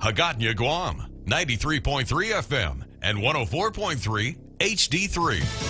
Hagatna, Guam, 93.3 FM and 104.3 HD3.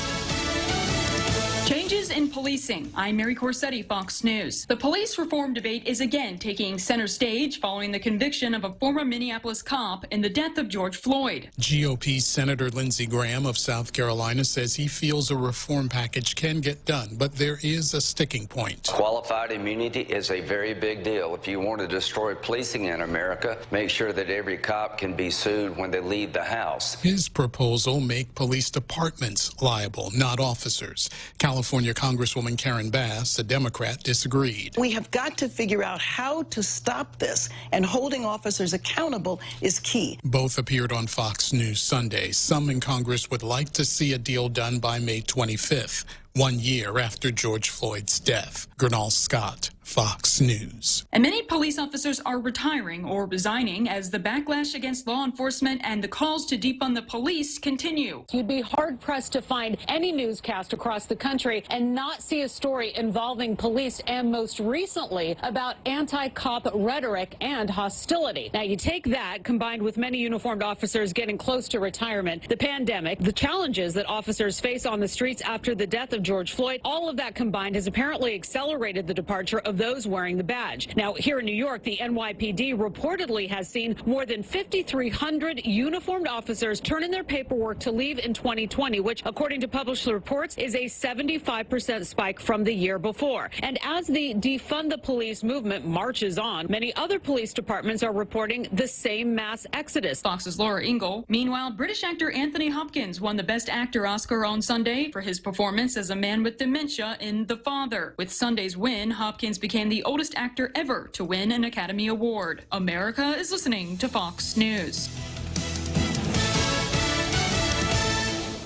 Changes in policing. I'm Mary Corsetti, Fox News. The police reform debate is again taking center stage following the conviction of a former Minneapolis cop in the death of George Floyd. GOP Senator Lindsey Graham of South Carolina says he feels a reform package can get done, but there is a sticking point. Qualified immunity is a very big deal. If you want to destroy policing in America, make sure that every cop can be sued when they leave the house. His proposal make police departments liable, not officers. California Congresswoman Karen Bass, a Democrat, disagreed. We have got to figure out how to stop this, and holding officers accountable is key. Both appeared on Fox News Sunday. Some in Congress would like to see a deal done by May 25th, 1 year after George Floyd's death. Gernal Scott, Fox News. And many police officers are retiring or resigning as the backlash against law enforcement and the calls to defund the police continue. You'd be hard-pressed to find any newscast across the country and not see a story involving police, and most recently about anti-cop rhetoric and hostility. Now, you take that combined with many uniformed officers getting close to retirement, the pandemic, the challenges that officers face on the streets after the death of George Floyd, all of that combined has apparently accelerated the departure of those wearing the badge. Now, here in New York, the NYPD reportedly has seen more than 5,300 uniformed officers turn in their paperwork to leave in 2020, which, according to published reports, is a 75% spike from the year before. And as the defund the police movement marches on, many other police departments are reporting the same mass exodus. Fox's Laura Ingle. Meanwhile, British actor Anthony Hopkins won the Best Actor Oscar on Sunday for his performance as a man with dementia in The Father. With Sunday's win, Hopkins became the oldest actor ever to win an Academy Award. America is listening to Fox News.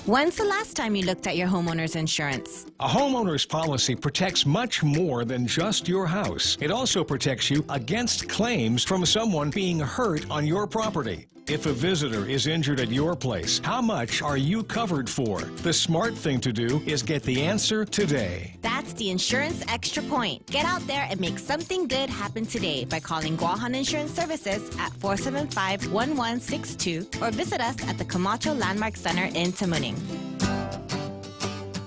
When's the last time you looked at your homeowner's insurance? A homeowner's policy protects much more than just your house. It also protects you against claims from someone being hurt on your property. If a visitor is injured at your place, how much are you covered for? The smart thing to do is get the answer today. That's the Insurance Extra Point. Get out there and make something good happen today by calling Guahan Insurance Services at 475-1162 or visit us at the Camacho Landmark Center in Tamuning.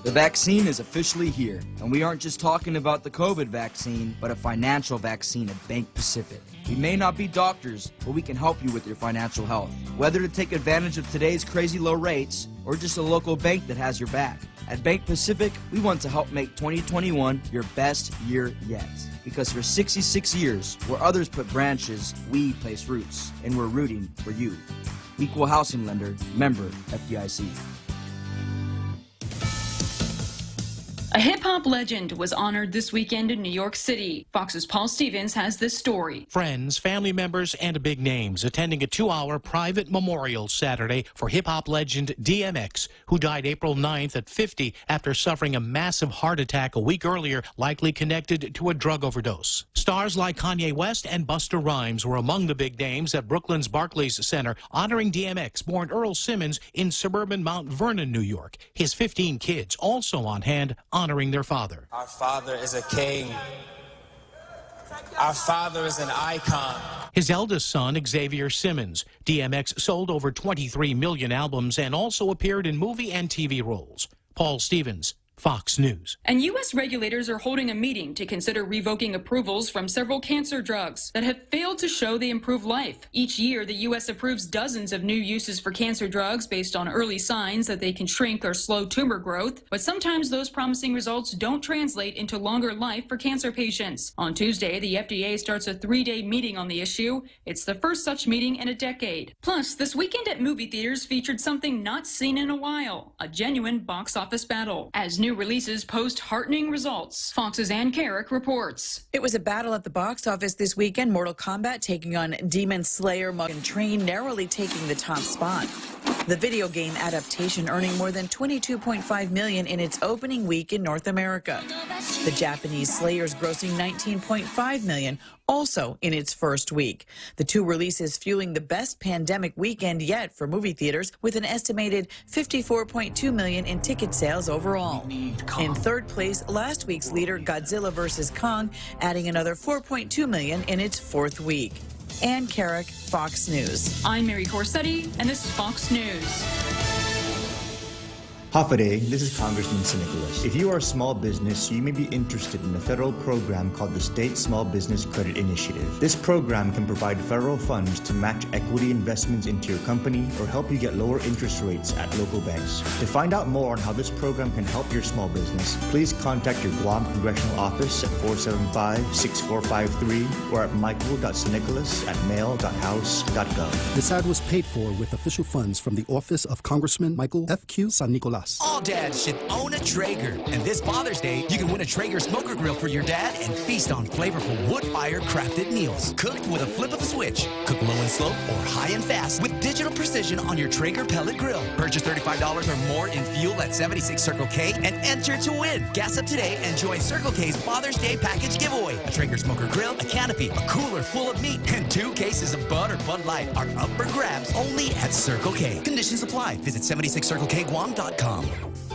The vaccine is officially here, and we aren't just talking about the COVID vaccine, but a financial vaccine at Bank Pacific. We may not be doctors, but we can help you with your financial health. Whether to take advantage of today's crazy low rates or just a local bank that has your back. At Bank Pacific, we want to help make 2021 your best year yet. Because for 66 years, where others put branches, we place roots, and we're rooting for you. Equal housing lender, member FDIC. A hip-hop legend was honored this weekend in New York City. Fox's Paul Stevens has this story. Friends, family members, and big names attending a 2-hour private memorial Saturday for hip-hop legend DMX, who died April 9th at 50 after suffering a massive heart attack a week earlier, likely connected to a drug overdose. Stars like Kanye West and Busta Rhymes were among the big names at Brooklyn's Barclays Center honoring DMX, born Earl Simmons in suburban Mount Vernon, New York. His 15 kids also on hand honoring their father. Our father is a king. Our father is an icon. His eldest son, Xavier Simmons. DMX sold over 23 million albums and also appeared in movie and TV roles. Paul Stevens, Fox News. And U.S. regulators are holding a meeting to consider revoking approvals from several cancer drugs that have failed to show they improve life. Each year, the U.S. approves dozens of new uses for cancer drugs based on early signs that they can shrink or slow tumor growth. But sometimes those promising results don't translate into longer life for cancer patients. On Tuesday, the FDA starts a 3-day meeting on the issue. It's the first such meeting in a decade. Plus, this weekend at movie theaters featured something not seen in a while, a genuine box office battle. As new releases post heartening results. Fox's Ann Carrick reports. It was a battle at the box office this weekend. Mortal Kombat taking on Demon Slayer, Mugen Train narrowly taking the top spot. The video game adaptation earning more than $22.5 million in its opening week in North America. The Japanese Slayers grossing $19.5 million, also in its first week. The two releases fueling the best pandemic weekend yet for movie theaters, with an estimated $54.2 million in ticket sales overall. In third place, last week's leader Godzilla vs. Kong, adding another $4.2 million in its fourth week. Ann Carrick, Fox News. I'm Mary Corsetti, and this is Fox News. Hafaday, this is Congressman St. Nicholas. If you are a small business, you may be interested in a federal program called the State Small Business Credit Initiative. This program can provide federal funds to match equity investments into your company or help you get lower interest rates at local banks. To find out more on how this program can help your small business, please contact your Guam Congressional Office at 475-6453 or at michael.stnicholas@mail.house.gov. This ad was paid for with official funds from the Office of Congressman Michael F.Q. San Nicolas. All dads should own a Traeger. And this Father's Day, you can win a Traeger smoker grill for your dad and feast on flavorful wood-fire crafted meals. Cooked with a flip of a switch. Cook low and slow or high and fast with digital precision on your Traeger pellet grill. Purchase $35 or more in fuel at 76 Circle K and enter to win. Gas up today and join Circle K's Father's Day package giveaway. A Traeger smoker grill, a canopy, a cooler full of meat, and 2 cases of Bud or Bud Light are up for grabs only at Circle K. Conditions apply. Visit 76circlekguam.com.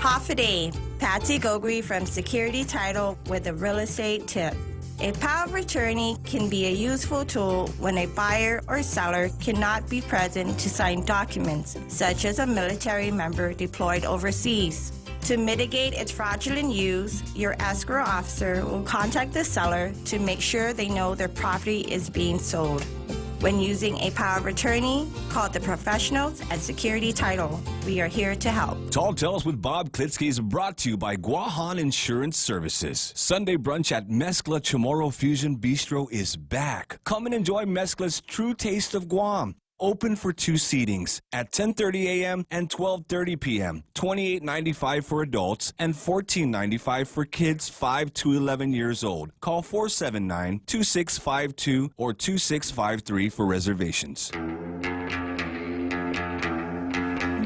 Half a day. Patsy Gogri from Security Title with a real estate tip. A power of attorney can be a useful tool when a buyer or seller cannot be present to sign documents, such as a military member deployed overseas. To mitigate its fraudulent use, your escrow officer will contact the seller to make sure they know their property is being sold. When using a power of attorney, call the professionals at Security Title. We are here to help. Tall Tales with Bob Klitzkie is brought to you by Guahan Insurance Services. Sunday brunch at Mezcla Chamorro Fusion Bistro is back. Come and enjoy Mezcla's true taste of Guam. Open for 2 seatings at 10:30 a.m. and 12:30 p.m. $28.95 for adults and $14.95 for kids 5 to 11 years old. Call 479-2652 or 2653 for reservations.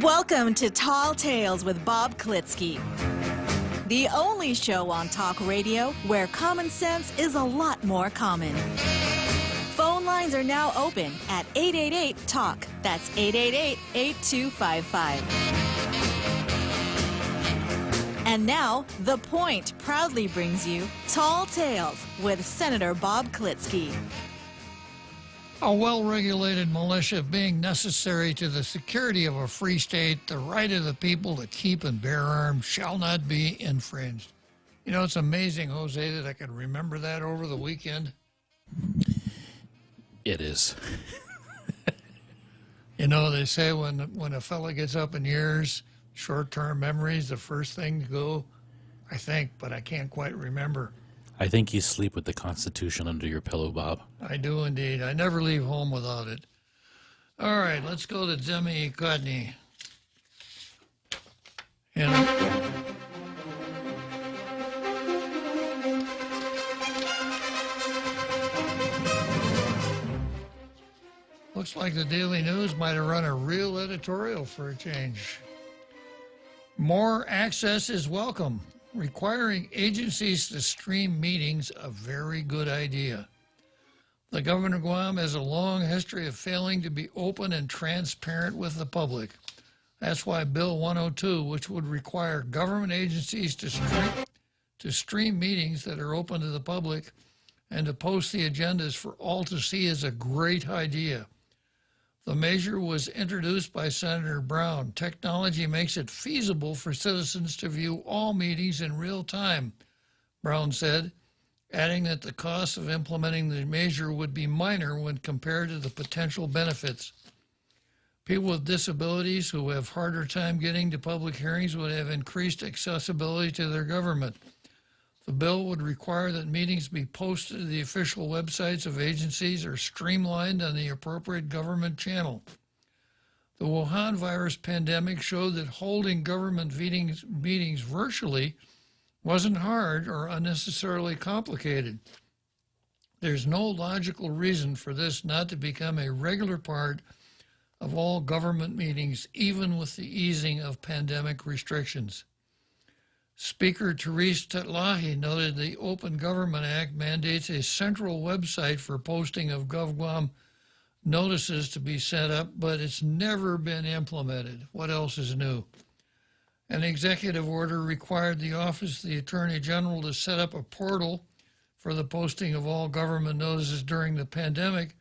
Welcome to Tall Tales with Bob Klitzkie, the only show on talk radio where common sense is a lot more common. Phone lines are now open at 888-TALK. That's 888-8255. And now, The Point proudly brings you Tall Tales with Senator Bob Klitzkie. A well-regulated militia being necessary to the security of a free state, the right of the people to keep and bear arms shall not be infringed. You know, it's amazing, Jose, that I could remember that over the weekend. It is. You know, they say when a fella gets up in years, short-term memories, the first thing to go, I think, but I can't quite remember. I think you sleep with the Constitution under your pillow, Bob. I do indeed. I never leave home without it. All right, let's go to Demi Kodny. You know, looks like the Daily News might have run a real editorial for a change. More access is welcome. Requiring agencies to stream meetings, a very good idea. The government of Guam has a long history of failing to be open and transparent with the public. That's why Bill 102, which would require government agencies to stream meetings that are open to the public and to post the agendas for all to see, is a great idea. The measure was introduced by Senator Brown. Technology makes it feasible for citizens to view all meetings in real time, Brown said, adding that the cost of implementing the measure would be minor when compared to the potential benefits. People with disabilities who have harder time getting to public hearings would have increased accessibility to their government. The bill would require that meetings be posted to the official websites of agencies or streamlined on the appropriate government channel. The Wuhan virus pandemic showed that holding government meetings virtually wasn't hard or unnecessarily complicated. There's no logical reason for this not to become a regular part of all government meetings, even with the easing of pandemic restrictions. Speaker Therese Tetlahi noted the Open Government Act mandates a central website for posting of GovGuam notices to be set up, but it's never been implemented. What else is new? An executive order required the Office of the Attorney General to set up a portal for the posting of all government notices during the pandemic,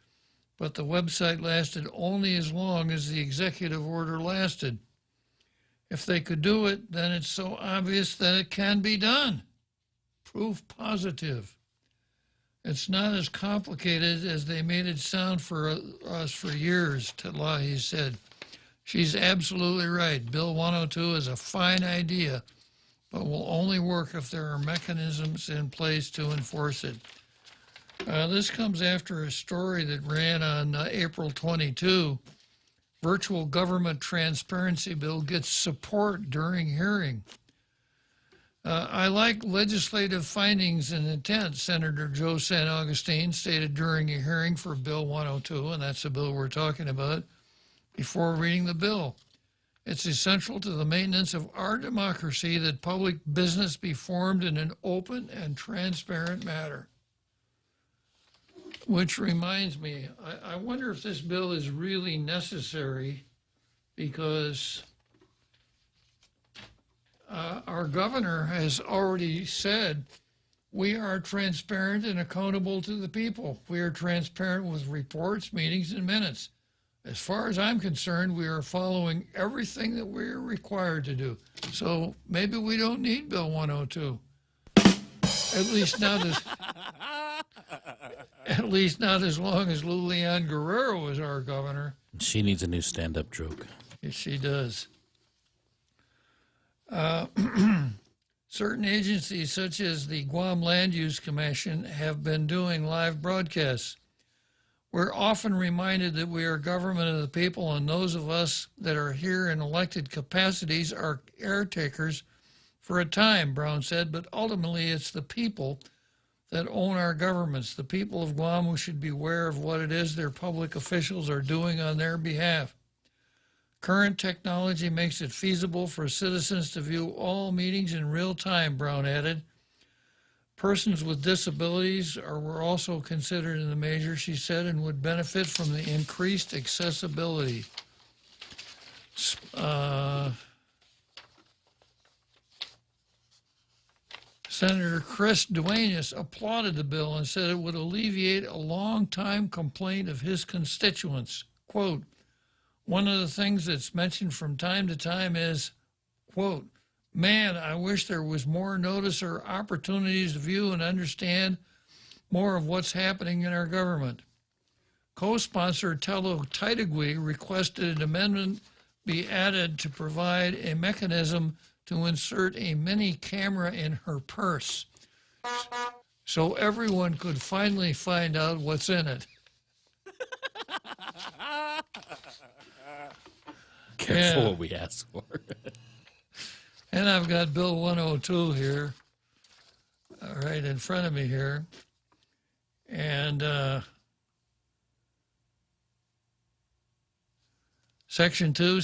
but the website lasted only as long as the executive order lasted. If they could do it, then it's so obvious that it can be done. Proof positive. It's not as complicated as they made it sound for us for years, Tlahi said. She's absolutely right. Bill 102 is a fine idea, but will only work if there are mechanisms in place to enforce it. This comes after a story that ran on April 22. Virtual government transparency bill gets support during hearing. I like legislative findings and intent, Senator Joe San Augustine stated during a hearing for Bill 102, and that's the bill we're talking about, before reading the bill. It's essential to the maintenance of our democracy that public business be formed in an open and transparent manner. Which reminds me, I wonder if this bill is really necessary, because our governor has already said we are transparent and accountable to the people. We are transparent with reports, meetings, and minutes. As far as I'm concerned, we are following everything that we are required to do. So maybe we don't need Bill 102. At least not as long as Lulian Guerrero is our governor. She needs a new stand-up joke. Yes, she does. Certain agencies, such as the Guam Land Use Commission, have been doing live broadcasts. We're often reminded that we are government of the people, and those of us that are here in elected capacities are caretakers for a time, Brown said, but ultimately it's the people that own our governments, the people of Guam, who should be aware of what it is their public officials are doing on their behalf. Current technology makes it feasible for citizens to view all meetings in real time, Brown added. Persons with disabilities were also considered in the measure, she said, and would benefit from the increased accessibility. Senator Chris Duenas applauded the bill and said it would alleviate a long-time complaint of his constituents. Quote, one of the things that's mentioned from time to time is, quote, man, I wish there was more notice or opportunities to view and understand more of what's happening in our government. Co-sponsor Tello Taitigui requested an amendment be added to provide a mechanism to insert a mini camera in her purse so everyone could finally find out what's in it. Careful what we ask for. And I've got Bill 102 here, right in front of me here. And Section 2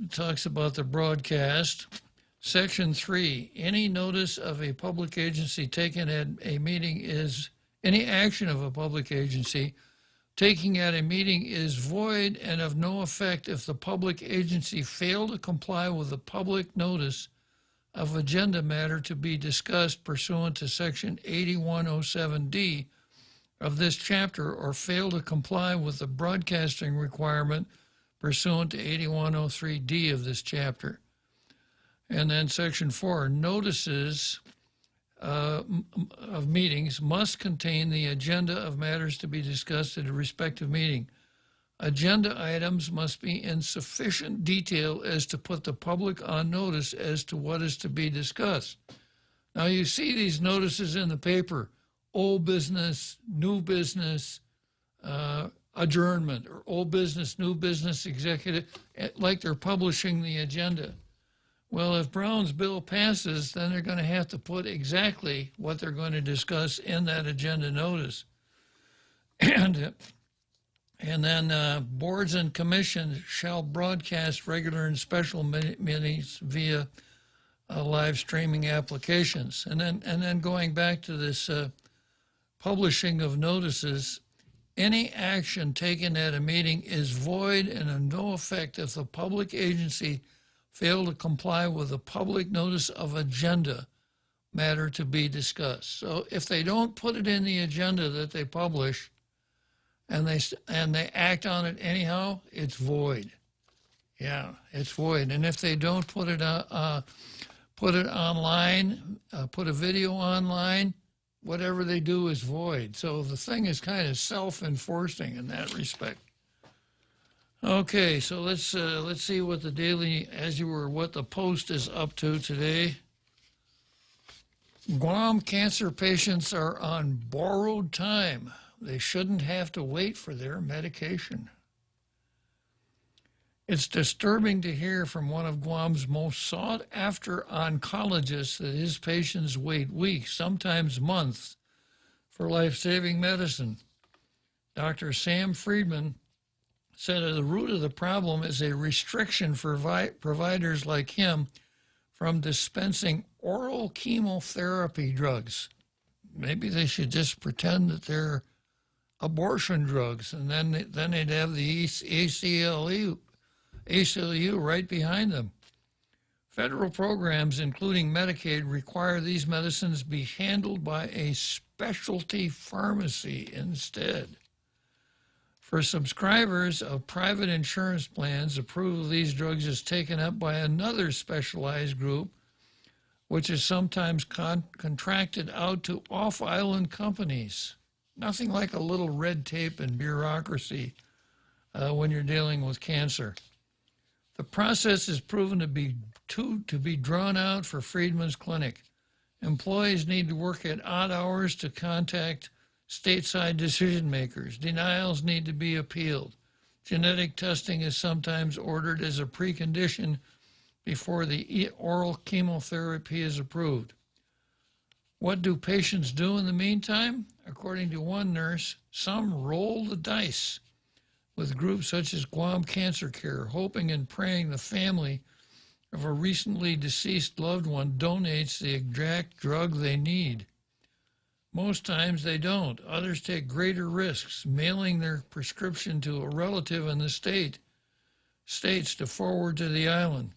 talks about the broadcast. Section 3, any notice of a public agency taken at a meeting is, any action of a public agency taking at a meeting is void and of no effect if the public agency failed to comply with the public notice of agenda matter to be discussed pursuant to Section 8107D of this chapter, or fail to comply with the broadcasting requirement pursuant to 8103D of this chapter. And then Section 4, notices of meetings must contain the agenda of matters to be discussed at a respective meeting. Agenda items must be in sufficient detail as to put the public on notice as to what is to be discussed. Now you see these notices in the paper, old business, new business, adjournment, or old business, new business, executive, like they're publishing the agenda. Well, if Brown's bill passes, then they're going to have to put exactly what they're going to discuss in that agenda notice. And then boards and commissions shall broadcast regular and special meetings via live streaming applications. And then going back to this publishing of notices, any action taken at a meeting is void and of no effect if the public agency fail to comply with a public notice of agenda matter to be discussed. So if they don't put it in the agenda that they publish, and they act on it anyhow, it's void. Yeah, it's void. And if they don't put it online, put a video online, whatever they do is void. So the thing is kind of self-enforcing in that respect. Okay, so let's see what the daily, what the Post is up to today. Guam cancer patients are on borrowed time. They shouldn't have to wait for their medication. It's disturbing to hear from one of Guam's most sought-after oncologists that his patients wait weeks, sometimes months, for life-saving medicine. Dr. Sam Friedman said at the root of the problem is a restriction for providers like him from dispensing oral chemotherapy drugs. Maybe they should just pretend that they're abortion drugs, and then they'd have the ACLU right behind them. Federal programs, including Medicaid, require these medicines be handled by a specialty pharmacy instead. For subscribers of private insurance plans, approval of these drugs is taken up by another specialized group, which is sometimes contracted out to off-island companies. Nothing like a little red tape and bureaucracy when you're dealing with cancer. The process is proven to be drawn out for Friedman's clinic. Employees need to work at odd hours to contact stateside decision makers. Denials need to be appealed. Genetic testing is sometimes ordered as a precondition before the oral chemotherapy is approved. What do patients do in the meantime? According to one nurse, some roll the dice with groups such as Guam Cancer Care, hoping and praying the family of a recently deceased loved one donates the exact drug they need. Most times they don't. Others take greater risks, mailing their prescription to a relative in the states to forward to the island.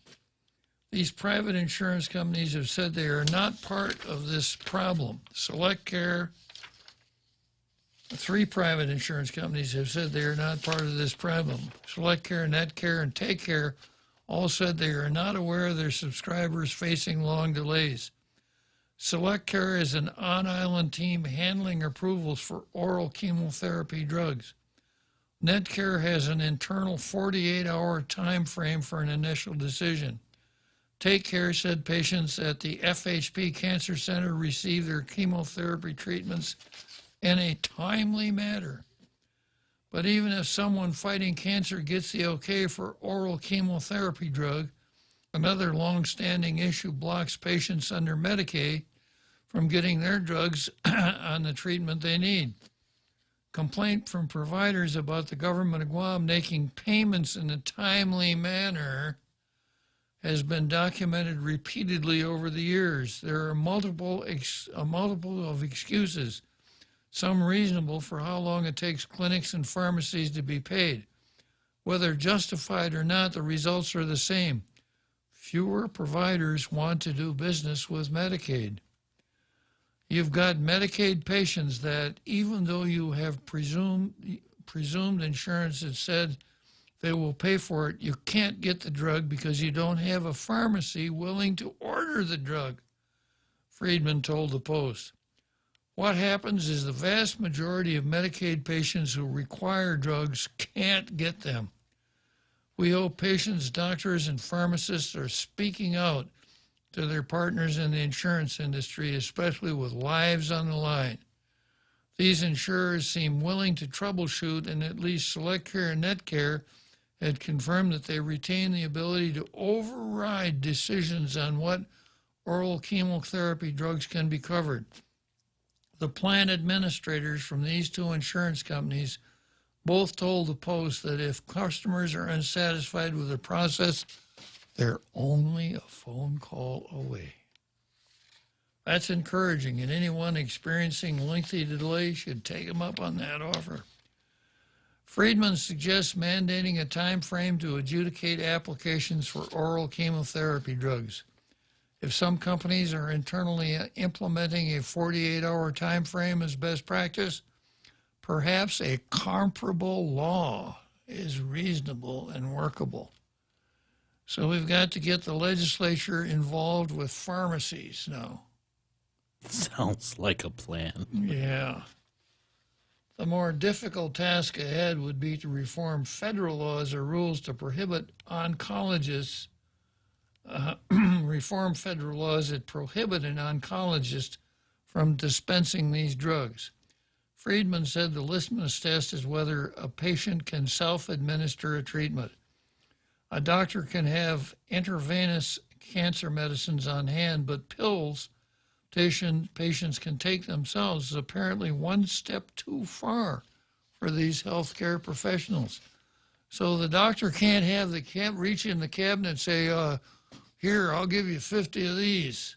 These private insurance companies have said they are not part of this problem. Three private insurance companies have said they are not part of this problem. SelectCare, NetCare, and TakeCare all said they are not aware of their subscribers facing long delays. SelectCare is an on-island team handling approvals for oral chemotherapy drugs. NetCare has an internal 48-hour time frame for an initial decision. TakeCare said patients at the FHP Cancer Center receive their chemotherapy treatments in a timely manner. But even if someone fighting cancer gets the okay for oral chemotherapy drug, another long-standing issue blocks patients under Medicaid from getting their drugs on the treatment they need. Complaint from providers about the government of Guam making payments in a timely manner has been documented repeatedly over the years. There are multiple of excuses, some reasonable, for how long it takes clinics and pharmacies to be paid. Whether justified or not, the results are the same. Fewer providers want to do business with Medicaid. You've got Medicaid patients that, even though you have presumed insurance that said they will pay for it, you can't get the drug because you don't have a pharmacy willing to order the drug, Friedman told the Post. What happens is the vast majority of Medicaid patients who require drugs can't get them. We hope patients, doctors, and pharmacists are speaking out to their partners in the insurance industry, especially with lives on the line. These insurers seem willing to troubleshoot, and at least SelectCare and NetCare had confirmed that they retain the ability to override decisions on what oral chemotherapy drugs can be covered. The plan administrators from these two insurance companies both told the Post that if customers are unsatisfied with the process, they're only a phone call away. That's encouraging, and anyone experiencing lengthy delay should take them up on that offer. Friedman suggests mandating a time frame to adjudicate applications for oral chemotherapy drugs. If some companies are internally implementing a 48-hour time frame as best practice, perhaps a comparable law is reasonable and workable. So we've got to get the legislature involved with pharmacies now. Sounds like a plan. Yeah. The more difficult task ahead would be to reform federal laws or rules to prohibit oncologists, reform federal laws that prohibit an oncologist from dispensing these drugs. Friedman said the litmus test is whether a patient can self-administer a treatment. A doctor can have intravenous cancer medicines on hand, but pills patients can take themselves is apparently one step too far for these healthcare professionals. So the doctor can't reach in the cabinet and say, here, I'll give you 50 of these.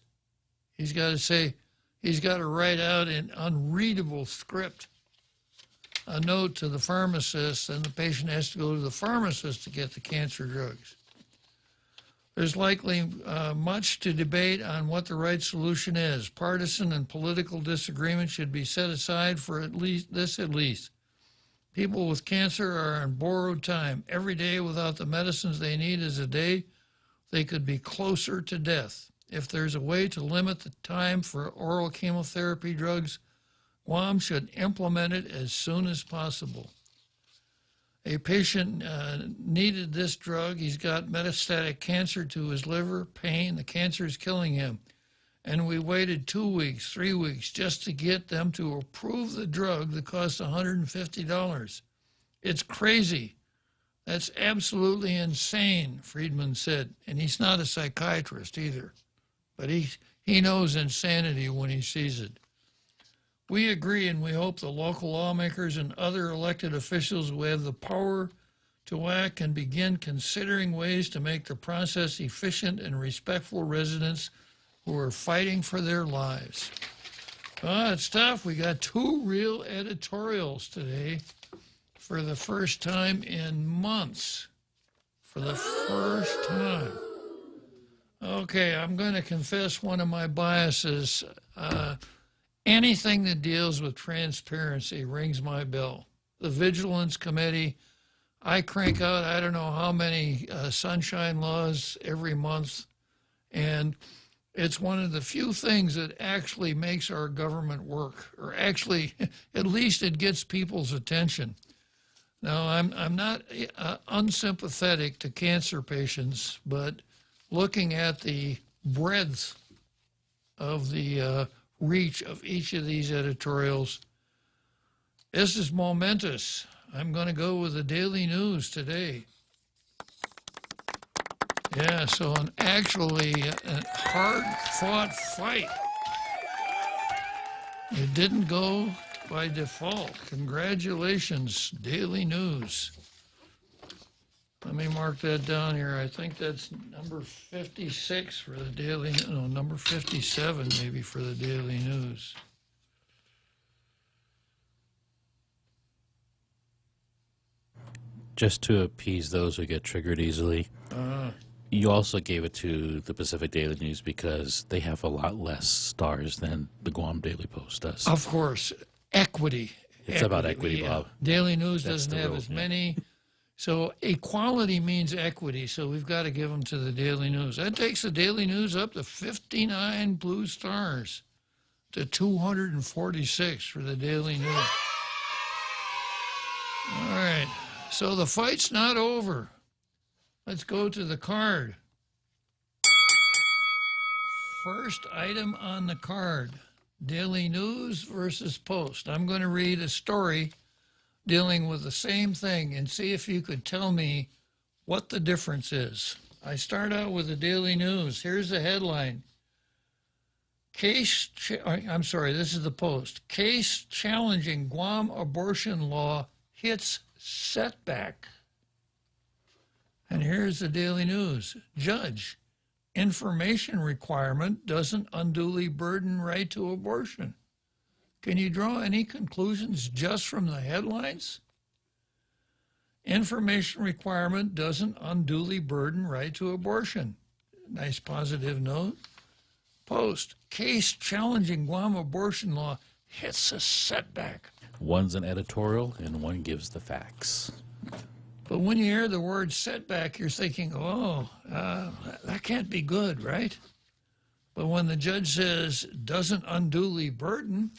He's got to write out an unreadable script, a note to the pharmacist, and the patient has to go to the pharmacist to get the cancer drugs. There's likely much to debate on what the right solution is. Partisan and political disagreement should be set aside for at least. People with cancer are on borrowed time. Every day without the medicines they need is a day they could be closer to death. If there's a way to limit the time for oral chemotherapy drugs, Guam should implement it as soon as possible. A patient needed this drug. He's got metastatic cancer to his liver, pain. The cancer is killing him. And we waited 2 weeks, 3 weeks just to get them to approve the drug that costs $150. It's crazy. That's absolutely insane, Friedman said. And he's not a psychiatrist either. But he knows insanity when he sees it. We agree, and we hope the local lawmakers and other elected officials who have the power to act can begin considering ways to make the process efficient and respectful residents who are fighting for their lives. It's tough. We got 2 real editorials today for the first time in months. For the first time. Okay, I'm going to confess one of my biases. Anything that deals with transparency rings my bell. The Vigilance Committee, I crank out I don't know how many sunshine laws every month, and it's one of the few things that actually makes our government work, or actually, at least it gets people's attention. Now, I'm not unsympathetic to cancer patients, but looking at the breadth of the reach of each of these editorials, this is momentous. I'm going to go with the Daily News today. Yeah, so actually a hard-fought fight. It didn't go by default. Congratulations, Daily News. Let me mark that down here. I think that's number 56 for the Daily, no, number 57 maybe for the Daily News. Just to appease those who get triggered easily, you also gave it to the Pacific Daily News because they have a lot less stars than the Guam Daily Post does. Of course. Equity. It's about equity, Bob. Daily News doesn't have as many. So equality means equity, so we've got to give them to the Daily News. That takes the Daily News up to 59 blue stars to 246 for the Daily News. All right, so the fight's not over. Let's go to the card. First item on the card, Daily News versus Post. I'm going to read a story dealing with the same thing and see if you could tell me what the difference is. I start out with the Daily News. Here's the headline. This is the Post. Case challenging Guam abortion law hits setback. And here's the Daily News. Judge, information requirement doesn't unduly burden right to abortion. Can you draw any conclusions just from the headlines? Information requirement doesn't unduly burden right to abortion. Nice positive note. Post, case challenging Guam abortion law hits a setback. One's an editorial and one gives the facts. But when you hear the word setback, you're thinking, oh, that can't be good, right? But when the judge says doesn't unduly burden,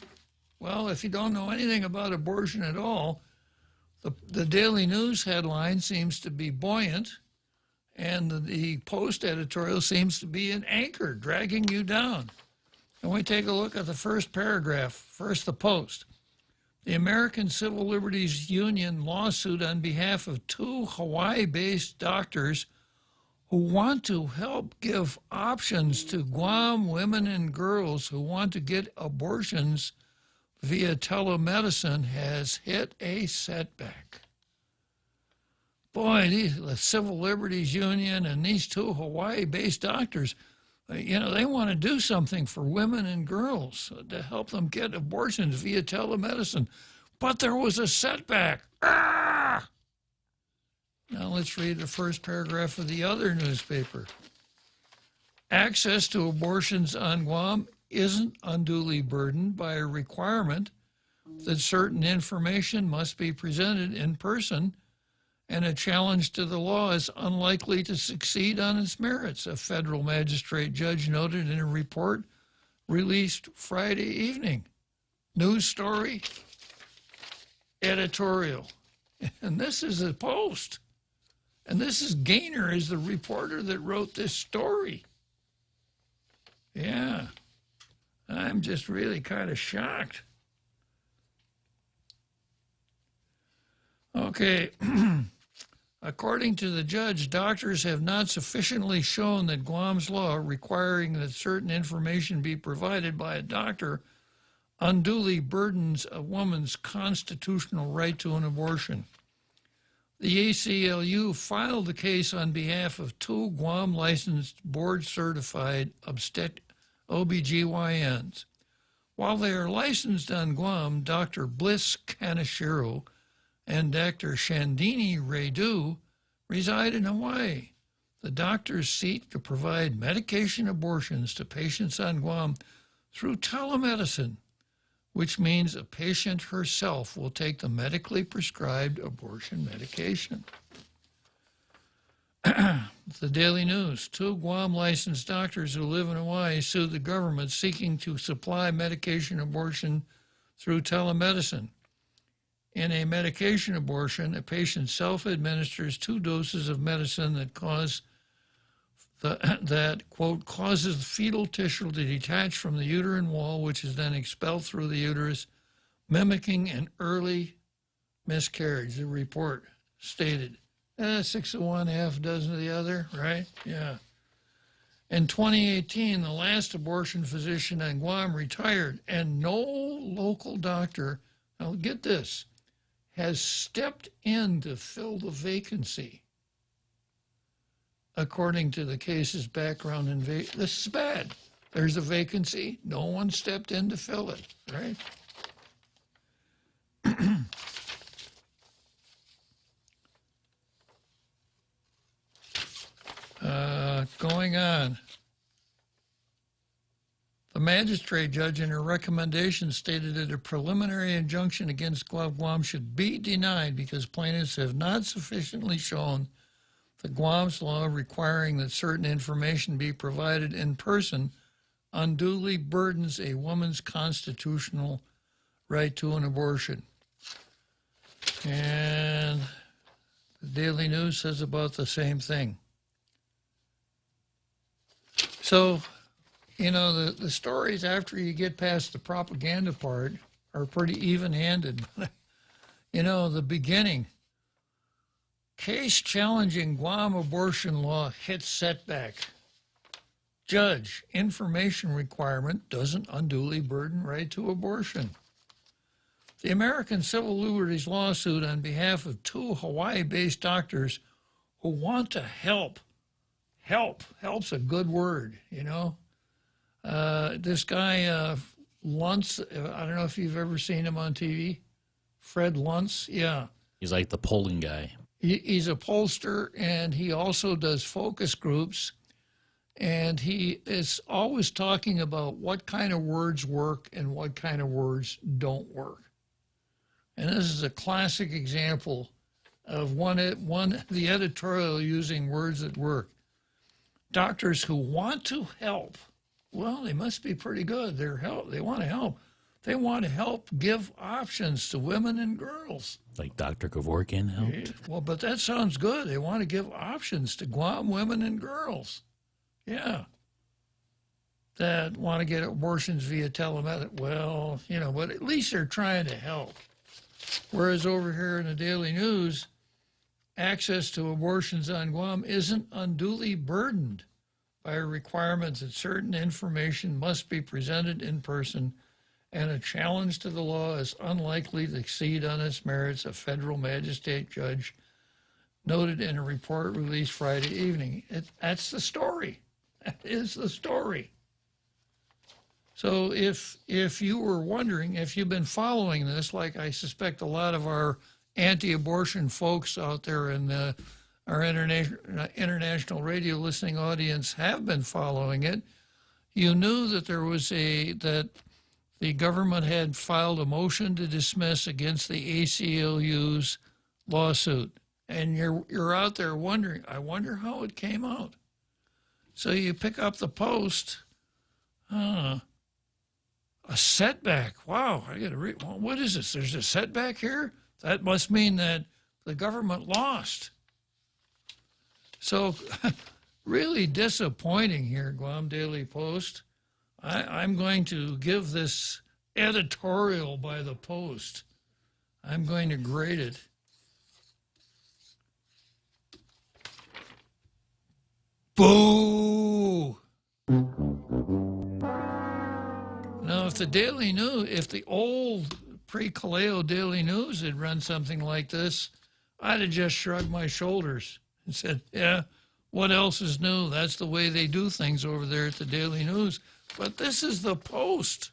well, if you don't know anything about abortion at all, the Daily News headline seems to be buoyant, and the Post editorial seems to be an anchor dragging you down. And we take a look at the first paragraph. First, the Post. The American Civil Liberties Union lawsuit on behalf of 2 Hawaii-based doctors who want to help give options to Guam women and girls who want to get abortions via telemedicine has hit a setback. Boy, the Civil Liberties Union and these 2 Hawaii-based doctors, you know, they want to do something for women and girls to help them get abortions via telemedicine. But there was a setback. Ah! Now let's read the first paragraph of the other newspaper. Access to abortions on Guam isn't unduly burdened by a requirement that certain information must be presented in person, and a challenge to the law is unlikely to succeed on its merits, a federal magistrate judge noted in a report released Friday evening. News story, editorial. And this is a Post. And this is Gaynor, is the reporter that wrote this story. Yeah. I'm just really kind of shocked. Okay. According to the judge, doctors have not sufficiently shown that Guam's law requiring that certain information be provided by a doctor unduly burdens a woman's constitutional right to an abortion. The ACLU filed the case on behalf of 2 Guam-licensed, board-certified OBGYNs. While they are licensed on Guam, Dr. Bliss Kaneshiro and Dr. Shandini Raidu reside in Hawaii. The doctors seek to provide medication abortions to patients on Guam through telemedicine, which means a patient herself will take the medically prescribed abortion medication. The Daily News. 2 Guam licensed doctors who live in Hawaii sued the government seeking to supply medication abortion through telemedicine. In a medication abortion, a patient self-administers 2 doses of medicine that quote, causes the fetal tissue to detach from the uterine wall, which is then expelled through the uterus, mimicking an early miscarriage, the report stated. 6 of one, half a dozen of the other, right? Yeah. In 2018, the last abortion physician on Guam retired, and no local doctor, now get this, has stepped in to fill the vacancy. According to the case's background, this is bad. There's a vacancy. No one stepped in to fill it, right? Going on. The magistrate judge in her recommendation stated that a preliminary injunction against Guam should be denied because plaintiffs have not sufficiently shown that Guam's law requiring that certain information be provided in person unduly burdens a woman's constitutional right to an abortion. And the Daily News says about the same thing. So, you know, the stories after you get past the propaganda part are pretty even-handed. You know, the beginning, case challenging Guam abortion law hits setback. Judge, information requirement doesn't unduly burden right to abortion. The American Civil Liberties lawsuit on behalf of 2 Hawaii-based doctors who want to help. Help's a good word, you know. This guy, Luntz, I don't know if you've ever seen him on TV. Fred Luntz, yeah. He's like the polling guy. He's a pollster, and he also does focus groups, and he is always talking about what kind of words work and what kind of words don't work. And this is a classic example of the editorial using words that work. Doctors who want to help, well, they must be pretty good. They want to help. They want to help give options to women and girls. Like Dr. Kevorkian helped? Well, but that sounds good. They want to give options to Guam women and girls. Yeah. That want to get abortions via telemedicine. Well, but at least they're trying to help. Whereas over here in the Daily News, access to abortions on Guam isn't unduly burdened by requirements that certain information must be presented in person, and a challenge to the law is unlikely to exceed on its merits, a federal magistrate judge noted in a report released Friday evening. That's the story. That is the story. So if you were wondering, if you've been following this, like I suspect a lot of our anti-abortion folks out there in our international radio listening audience have been following it, you knew that that the government had filed a motion to dismiss against the ACLU's lawsuit. And you're out there wondering, I wonder how it came out. So you pick up the Post, a setback. Wow, I got to read. Well, what is this? There's a setback here? That must mean that the government lost. So really disappointing here, Guam Daily Post. I'm going to give this editorial by the Post. I'm going to grade it. Boo! Now, if the old pre-Kaleo Daily News had run something like this, I'd have just shrugged my shoulders and said, yeah, what else is new? That's the way they do things over there at the Daily News. But this is the Post.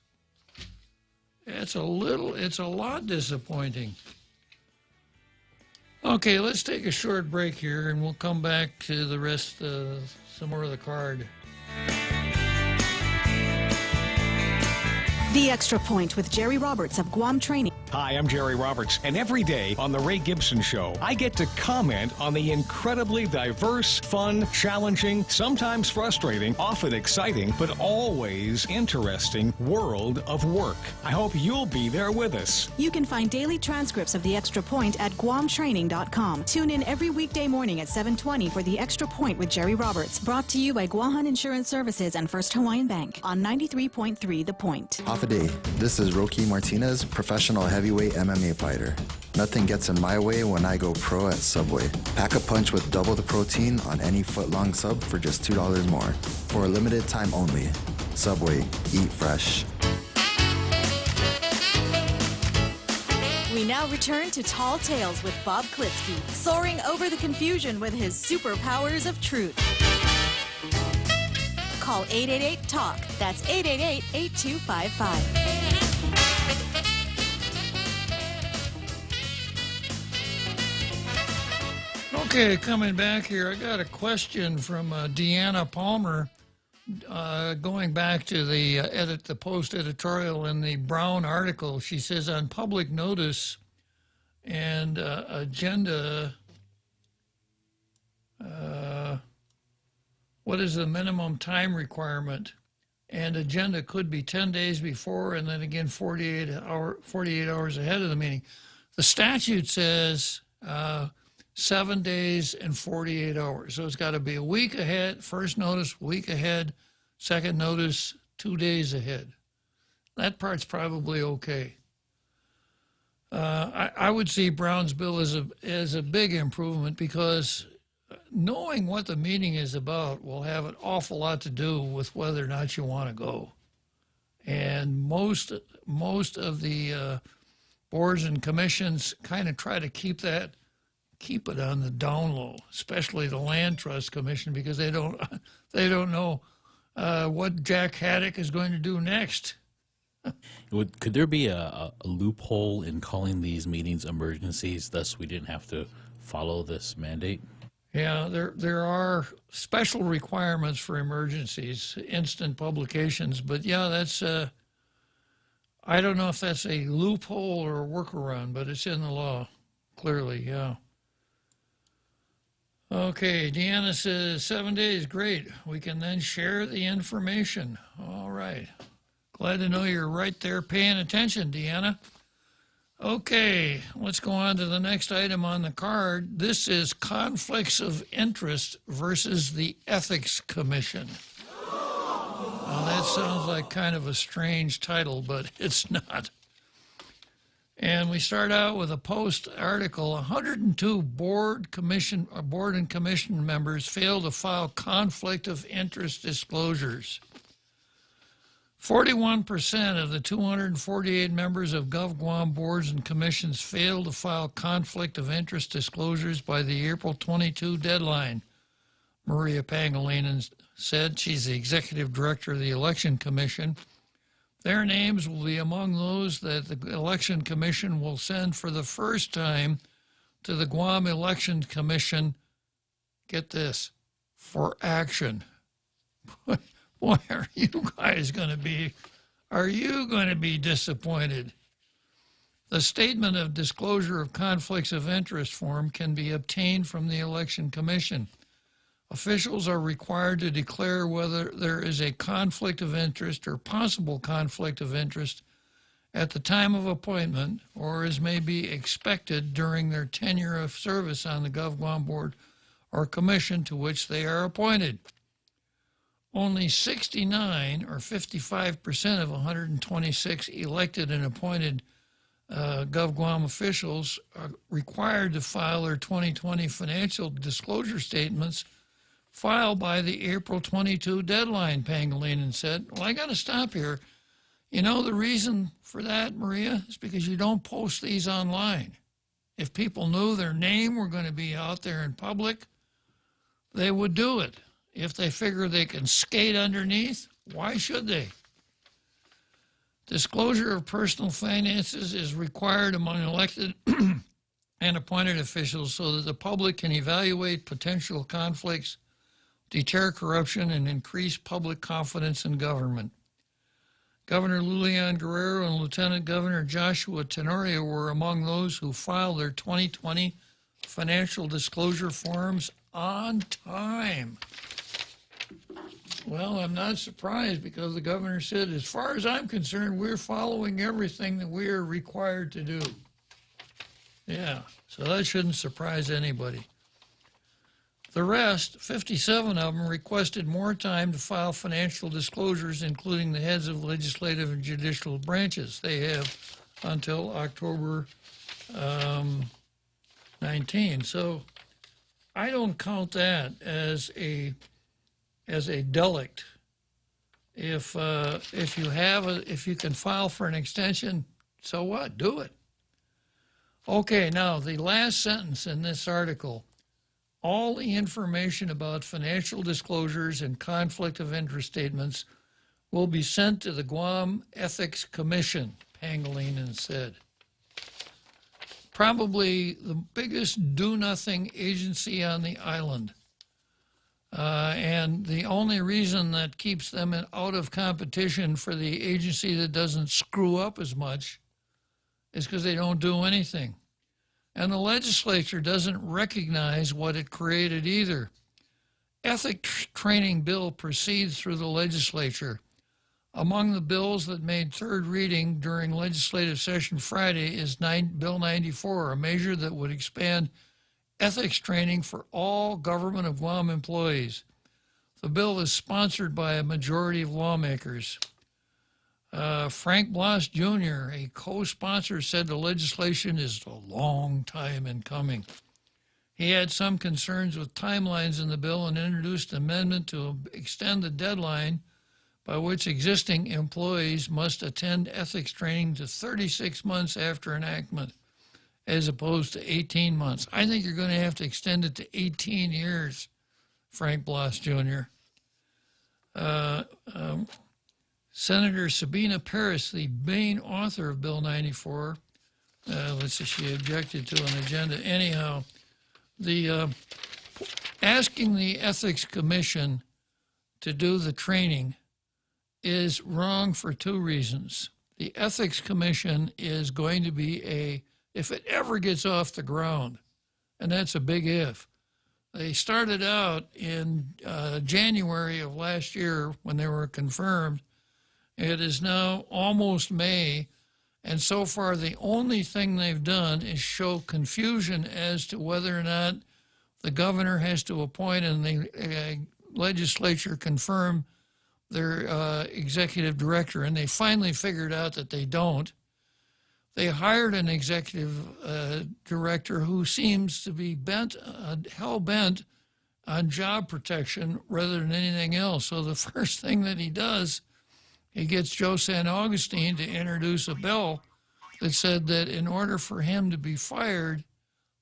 It's a lot disappointing. Okay, let's take a short break here, and we'll come back to the rest, some more of the card. The Extra Point with Jerry Roberts of Guam Training. Hi, I'm Jerry Roberts, and every day on The Ray Gibson Show, I get to comment on the incredibly diverse, fun, challenging, sometimes frustrating, often exciting, but always interesting world of work. I hope you'll be there with us. You can find daily transcripts of The Extra Point at guamtraining.com. Tune in every weekday morning at 7:20 for The Extra Point with Jerry Roberts, brought to you by Guahan Insurance Services and First Hawaiian Bank on 93.3 The Point. Half a day. This is Rocky Martinez, professional heavyweight MMA fighter. Nothing gets in my way when I go pro at Subway. Pack a punch with double the protein on any foot-long sub for just $2 more. For a limited time only. Subway. Eat fresh. We now return to Tall Tales with Bob Klitzkie, soaring over the confusion with his superpowers of truth. Call 888-TALK. That's 888-8255. Okay, coming back here, I got a question from Deanna Palmer, going back to the Post editorial in the Brown article. She says, on public notice and agenda, what is the minimum time requirement? And agenda could be 10 days before and then again 48 hours ahead of the meeting. The statute says 7 days and 48 hours. So it's got to be a week ahead, first notice, week ahead, second notice, 2 days ahead. That part's probably okay. I would see Brown's bill as a big improvement, because knowing what the meeting is about will have an awful lot to do with whether or not you want to go. And most of the boards and commissions kind of try to keep it on the down low, especially the Land Trust Commission, because they don't know what Jack Haddock is going to do next. Could there be a loophole in calling these meetings emergencies, thus we didn't have to follow this mandate? Yeah, there are special requirements for emergencies, instant publications, but yeah, that's I don't know if that's a loophole or a workaround, but it's in the law, clearly, yeah. Okay, Deanna says 7 days, great. We can then share the information. All right. Glad to know you're right there paying attention, Deanna. Okay, let's go on to the next item on the card. This is conflicts of interest versus the Ethics Commission. Now, that sounds like kind of a strange title, but it's not. And we start out with a Post article. 102 board and commission members failed to file conflict of interest disclosures. 41% of the 248 members of GovGuam boards and commissions failed to file conflict of interest disclosures by the April 22 deadline, Maria Pangilinan said. She's the executive director of the Election Commission. Their names will be among those that the Election Commission will send for the first time to the Guam Election Commission, get this, for action. Boy, are you guys going to be disappointed? The Statement of Disclosure of Conflicts of Interest form can be obtained from the Election Commission. Officials are required to declare whether there is a conflict of interest or possible conflict of interest at the time of appointment or as may be expected during their tenure of service on the GovGuam board or commission to which they are appointed. Only 69 or 55% of 126 elected and appointed GovGuam officials are required to file their 2020 financial disclosure statements filed by the April 22 deadline, Pangilinan said. Well, I got to stop here. You know the reason for that, Maria, is because you don't post these online. If people knew their name were going to be out there in public, they would do it. If they figure they can skate underneath, why should they? Disclosure of personal finances is required among elected and appointed officials so that the public can evaluate potential conflicts, deter corruption, and increase public confidence in government. Governor Lulian Guerrero and Lieutenant Governor Joshua Tenorio were among those who filed their 2020 financial disclosure forms on time. Well, I'm not surprised because the governor said, as far as I'm concerned, we're following everything that we are required to do. Yeah, so that shouldn't surprise anybody. The rest, 57 of them, requested more time to file financial disclosures, including the heads of legislative and judicial branches. They have until October 19. So I don't count that as a delict. If you can file for an extension, so what? Do it. Okay, now the last sentence in this article. All the information about financial disclosures and conflict of interest statements will be sent to the Guam Ethics Commission, Pangilinan said. Probably the biggest do-nothing agency on the island. And the only reason that keeps them out of competition for the agency that doesn't screw up as much is because they don't do anything. And the legislature doesn't recognize what it created either. Ethics training bill proceeds through the legislature. Among the bills that made third reading during legislative session Friday is Bill 94, a measure that would expand ethics training for all government of Guam employees. The bill is sponsored by a majority of lawmakers. Frank Blas Jr., a co-sponsor, said the legislation is a long time in coming. He had some concerns with timelines in the bill and introduced an amendment to extend the deadline by which existing employees must attend ethics training to 36 months after enactment, as opposed to 18 months. I think you're going to have to extend it to 18 years, Frank Blas Jr. Senator Sabina Paris, the main author of Bill 94, let's see, she objected to an agenda. Anyhow, the asking the Ethics Commission to do the training is wrong for two reasons. the Ethics Commission is going to be if it ever gets off the ground, and that's a big if. They started out in January of last year when they were confirmed. It is now almost May, and so far the only thing they've done is show confusion as to whether or not the governor has to appoint and the legislature confirm their executive director, and they finally figured out that they don't. They hired an executive director who seems to be hell-bent on job protection rather than anything else. So the first thing that he does, he gets Joe San Augustine to introduce a bill that said that in order for him to be fired,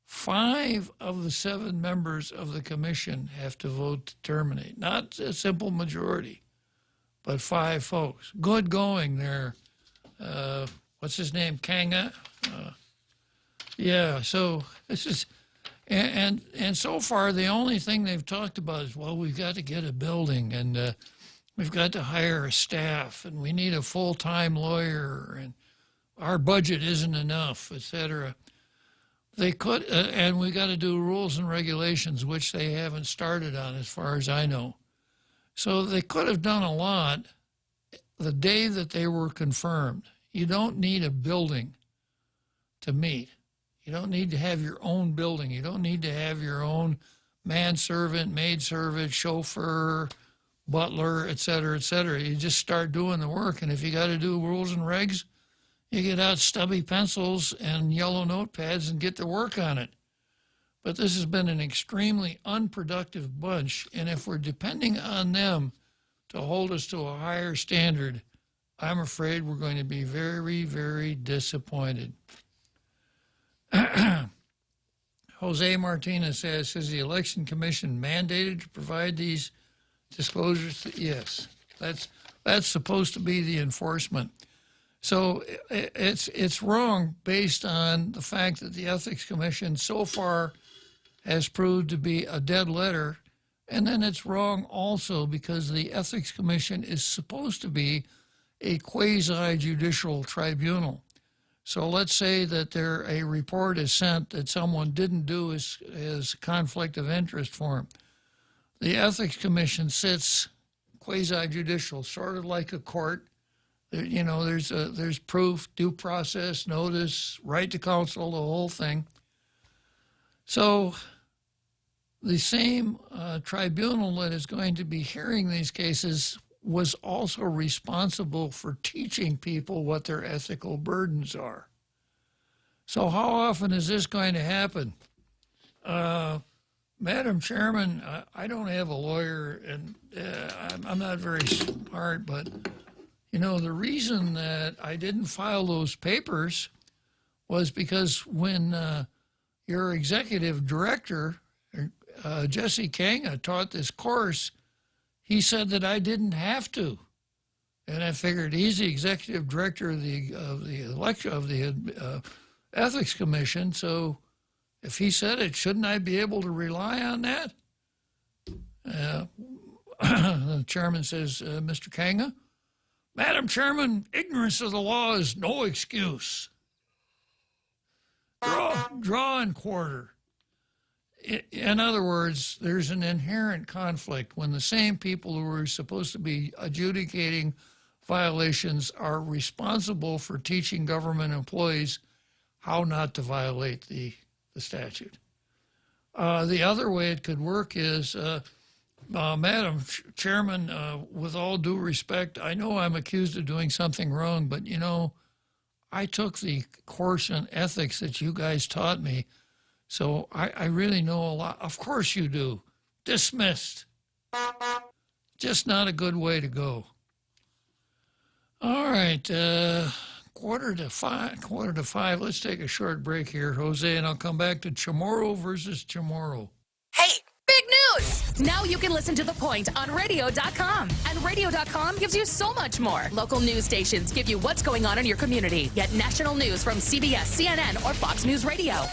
5 of the 7 members of the commission have to vote to terminate. Not a simple majority, but 5 folks. Good going there. What's his name? Kanga? Yeah, so this is, and so far the only thing they've talked about is, well, we've got to get a building, and we've got to hire a staff, and we need a full-time lawyer, and our budget isn't enough, et cetera. They could, and we got to do rules and regulations, which they haven't started on as far as I know. So they could have done a lot the day that they were confirmed. You don't need a building to meet. You don't need to have your own building. You don't need to have your own manservant, maidservant, chauffeur, butler, et cetera, et cetera. You just start doing the work. And if you got to do rules and regs, you get out stubby pencils and yellow notepads and get to work on it. But this has been an extremely unproductive bunch. And if we're depending on them to hold us to a higher standard, I'm afraid we're going to be very, very disappointed. Jose Martinez says the Election Commission mandated to provide these disclosures? Yes, that's supposed to be the enforcement. So it's wrong based on the fact that the Ethics Commission so far has proved to be a dead letter. And then it's wrong also because the Ethics Commission is supposed to be a quasi-judicial tribunal. So let's say that a report is sent that someone didn't do as conflict of interest for him. The Ethics Commission sits quasi-judicial, sort of like a court. You know, there's proof, due process, notice, right to counsel, the whole thing. So the same tribunal that is going to be hearing these cases was also responsible for teaching people what their ethical burdens are. So how often is this going to happen? Madam Chairman, I don't have a lawyer, and I'm not very smart, but, you know, the reason that I didn't file those papers was because when your executive director, Jesse Kanga, taught this course, he said that I didn't have to. And I figured he's the executive director of the Ethics Commission, so if he said it, shouldn't I be able to rely on that? The chairman says, Mr. Kanga, Madam Chairman, ignorance of the law is no excuse. Draw and quarter. In other words, there's an inherent conflict when the same people who are supposed to be adjudicating violations are responsible for teaching government employees how not to violate the statute. The other way it could work is, Madam Chairman, with all due respect, I know I'm accused of doing something wrong, but, you know, I took the course in ethics that you guys taught me, so I really know a lot. Of course you do. Dismissed. Just not a good way to go. All right, 4:45. Let's take a short break here, Jose, and I'll come back to Chamorro versus Chamorro. Hey, big news! Now you can listen to The Point on radio.com. And radio.com gives you so much more. Local news stations give you what's going on in your community, yet national news from CBS, CNN, or Fox News Radio.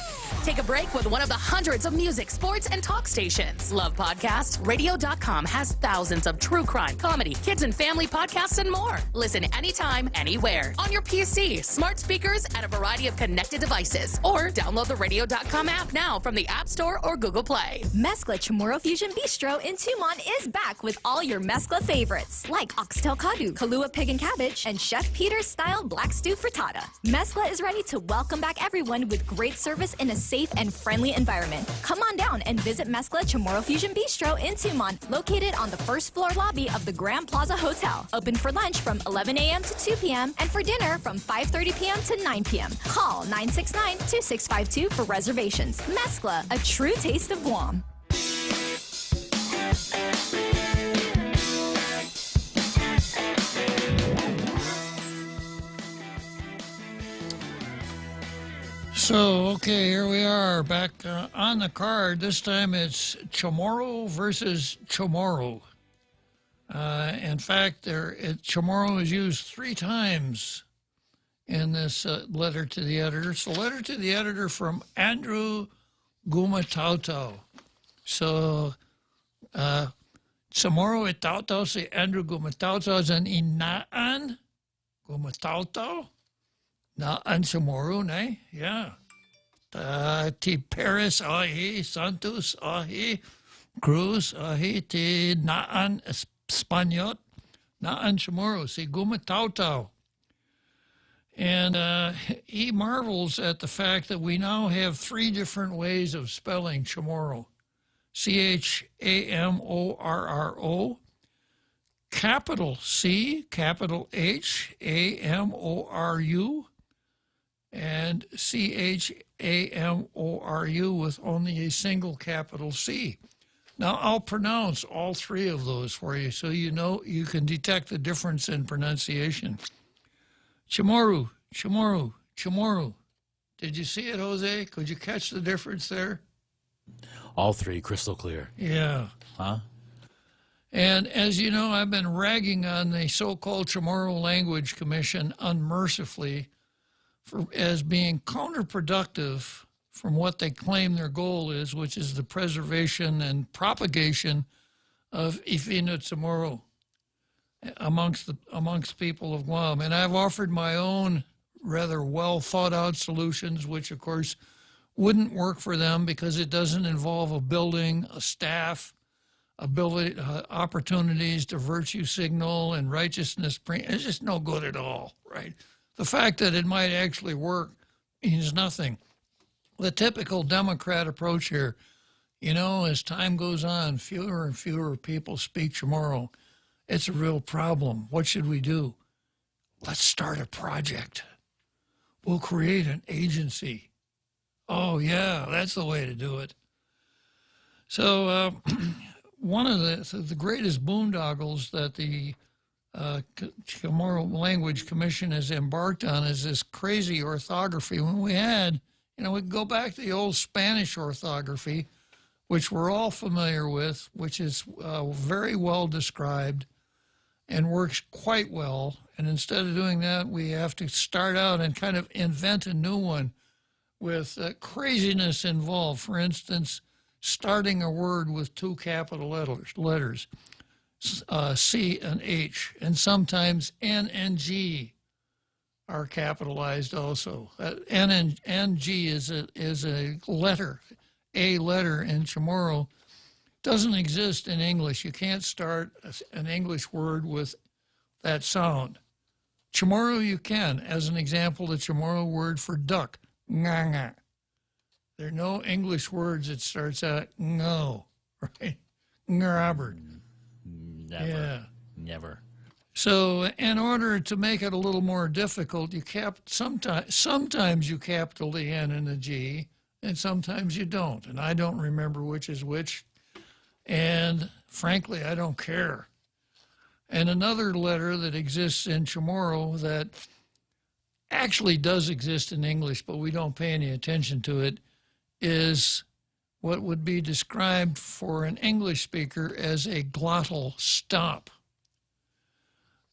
Take a break with one of the hundreds of music, sports, and talk stations. Love podcasts? Radio.com has thousands of true crime, comedy, kids and family podcasts, and more. Listen anytime, anywhere. On your PC, smart speakers, and a variety of connected devices. Or download the Radio.com app now from the App Store or Google Play. Mezcla Chamorro Fusion Bistro in Tumon is back with all your mezcla favorites, like oxtail kadu, Kahlua pig and cabbage, and Chef Peter's style black stew frittata. Mezcla is ready to welcome back everyone with great service in a safe and friendly environment. Come on down and visit Mezcla Chamorro Fusion Bistro in Tumon, located on the first floor lobby of the Grand Plaza Hotel. Open for lunch from 11 a.m. to 2 p.m. and for dinner from 5:30 p.m. to 9 p.m. Call 969-2652 for reservations. Mezcla, a true taste of Guam. So, okay, here we are back on the card. This time it's Chamorro versus Chamorro. In fact, Chamorro is used 3 times in this letter to the editor. It's a letter to the editor from Andrew Gumatautau. So, Chamorro itautau si Andrew Gumatautau zan inaan Gumatautau. Naan Chamorro, ne? Yeah. Ti Paris ahi, Santos ahi, Cruz ahi, ti Naan Spaniot, Naan Chamorro, si Gumatautau. And he marvels at the fact that we now have 3 different ways of spelling Chamorro. Chamorro, capital C, capital H, Amoru, and Chamoru with only a single capital C. Now, I'll pronounce all 3 of those for you so you know you can detect the difference in pronunciation. Chamorro, Chamorro, Chamorro. Did you see it, Jose? Could you catch the difference there? All 3 crystal clear. Yeah. Huh? And as you know, I've been ragging on the so-called Chamorro Language Commission unmercifully as being counterproductive from what they claim their goal is, which is the preservation and propagation of Ifino Chamorro amongst people of Guam. And I've offered my own rather well thought out solutions, which of course wouldn't work for them because it doesn't involve a building, a staff, ability, opportunities to virtue signal and righteousness. It's just no good at all, right? The fact that it might actually work means nothing. The typical Democrat approach here, you know, as time goes on, fewer and fewer people speak Chamorro. It's a real problem. What should we do? Let's start a project. We'll create an agency. Oh, yeah, that's the way to do it. So one of the greatest boondoggles that the Chamorro Language Commission has embarked on is this crazy orthography. When we had, we could go back to the old Spanish orthography, which we're all familiar with, which is very well described and works quite well. And instead of doing that, we have to start out and kind of invent a new one with craziness involved. For instance, starting a word with 2 capital letters. C and H, and sometimes N and G are capitalized also. N and G is a letter. A letter in Chamorro doesn't exist in English. You can't start an English word with that sound. Chamorro you can. As an example, the Chamorro word for duck, nganga. There are no English words that starts out no, right? Robert. Never. Yeah. Never. So in order to make it a little more difficult, sometimes you capital the N and the G, and sometimes you don't. And I don't remember which is which. And frankly, I don't care. And another letter that exists in Chamorro that actually does exist in English, but we don't pay any attention to it, is what would be described for an English speaker as a glottal stop.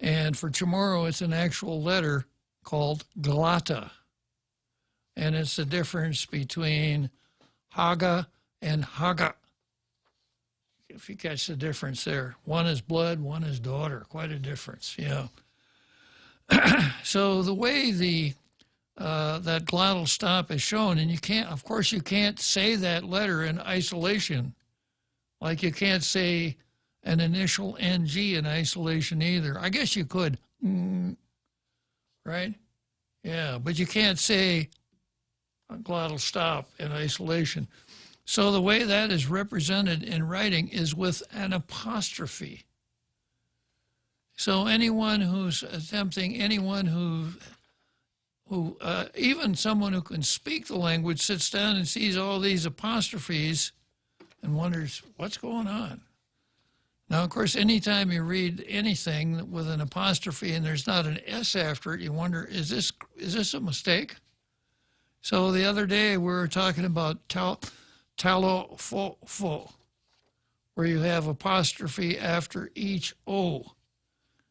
And for Chamorro, it's an actual letter called glotta. And it's the difference between Haga and Haga. If you catch the difference there. One is blood, one is daughter. Quite a difference, yeah. So the way that glottal stop is shown, and you can't, of course, you can't say that letter in isolation. Like you can't say an initial NG in isolation either. I guess you could, right? Yeah, but you can't say a glottal stop in isolation. So the way that is represented in writing is with an apostrophe. So anyone who's attempting, anyone who even someone who can speak the language sits down and sees all these apostrophes and wonders, what's going on? Now, of course, anytime you read anything with an apostrophe and there's not an S after it, you wonder, is this a mistake? So the other day we were talking about talofo, where you have apostrophe after each O.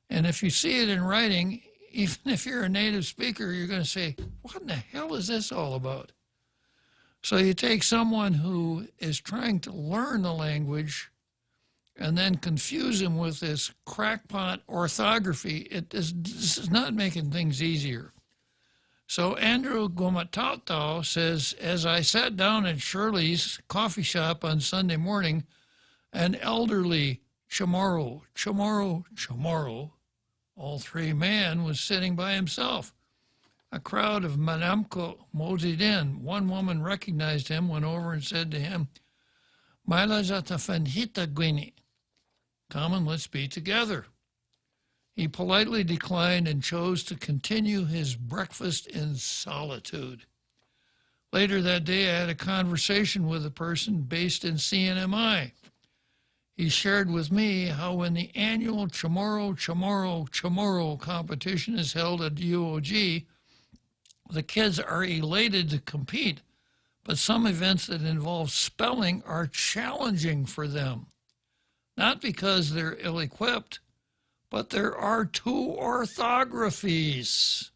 And if you see it in writing, even if you're a native speaker, you're going to say, what in the hell is this all about? So you take someone who is trying to learn the language and then confuse him with this crackpot orthography. This is not making things easier. So Andrew Gomatauto says, as I sat down at Shirley's coffee shop on Sunday morning, an elderly Chamorro, all three man, was sitting by himself. A crowd of Manamko moseyed in. One woman recognized him, went over and said to him, Mailajata Fanhita Gwini, come and let's be together. He politely declined and chose to continue his breakfast in solitude. Later that day, I had a conversation with a person based in CNMI. He shared with me how when the annual Chamorro competition is held at UOG, the kids are elated to compete, but some events that involve spelling are challenging for them. Not because they're ill-equipped, but there are two orthographies,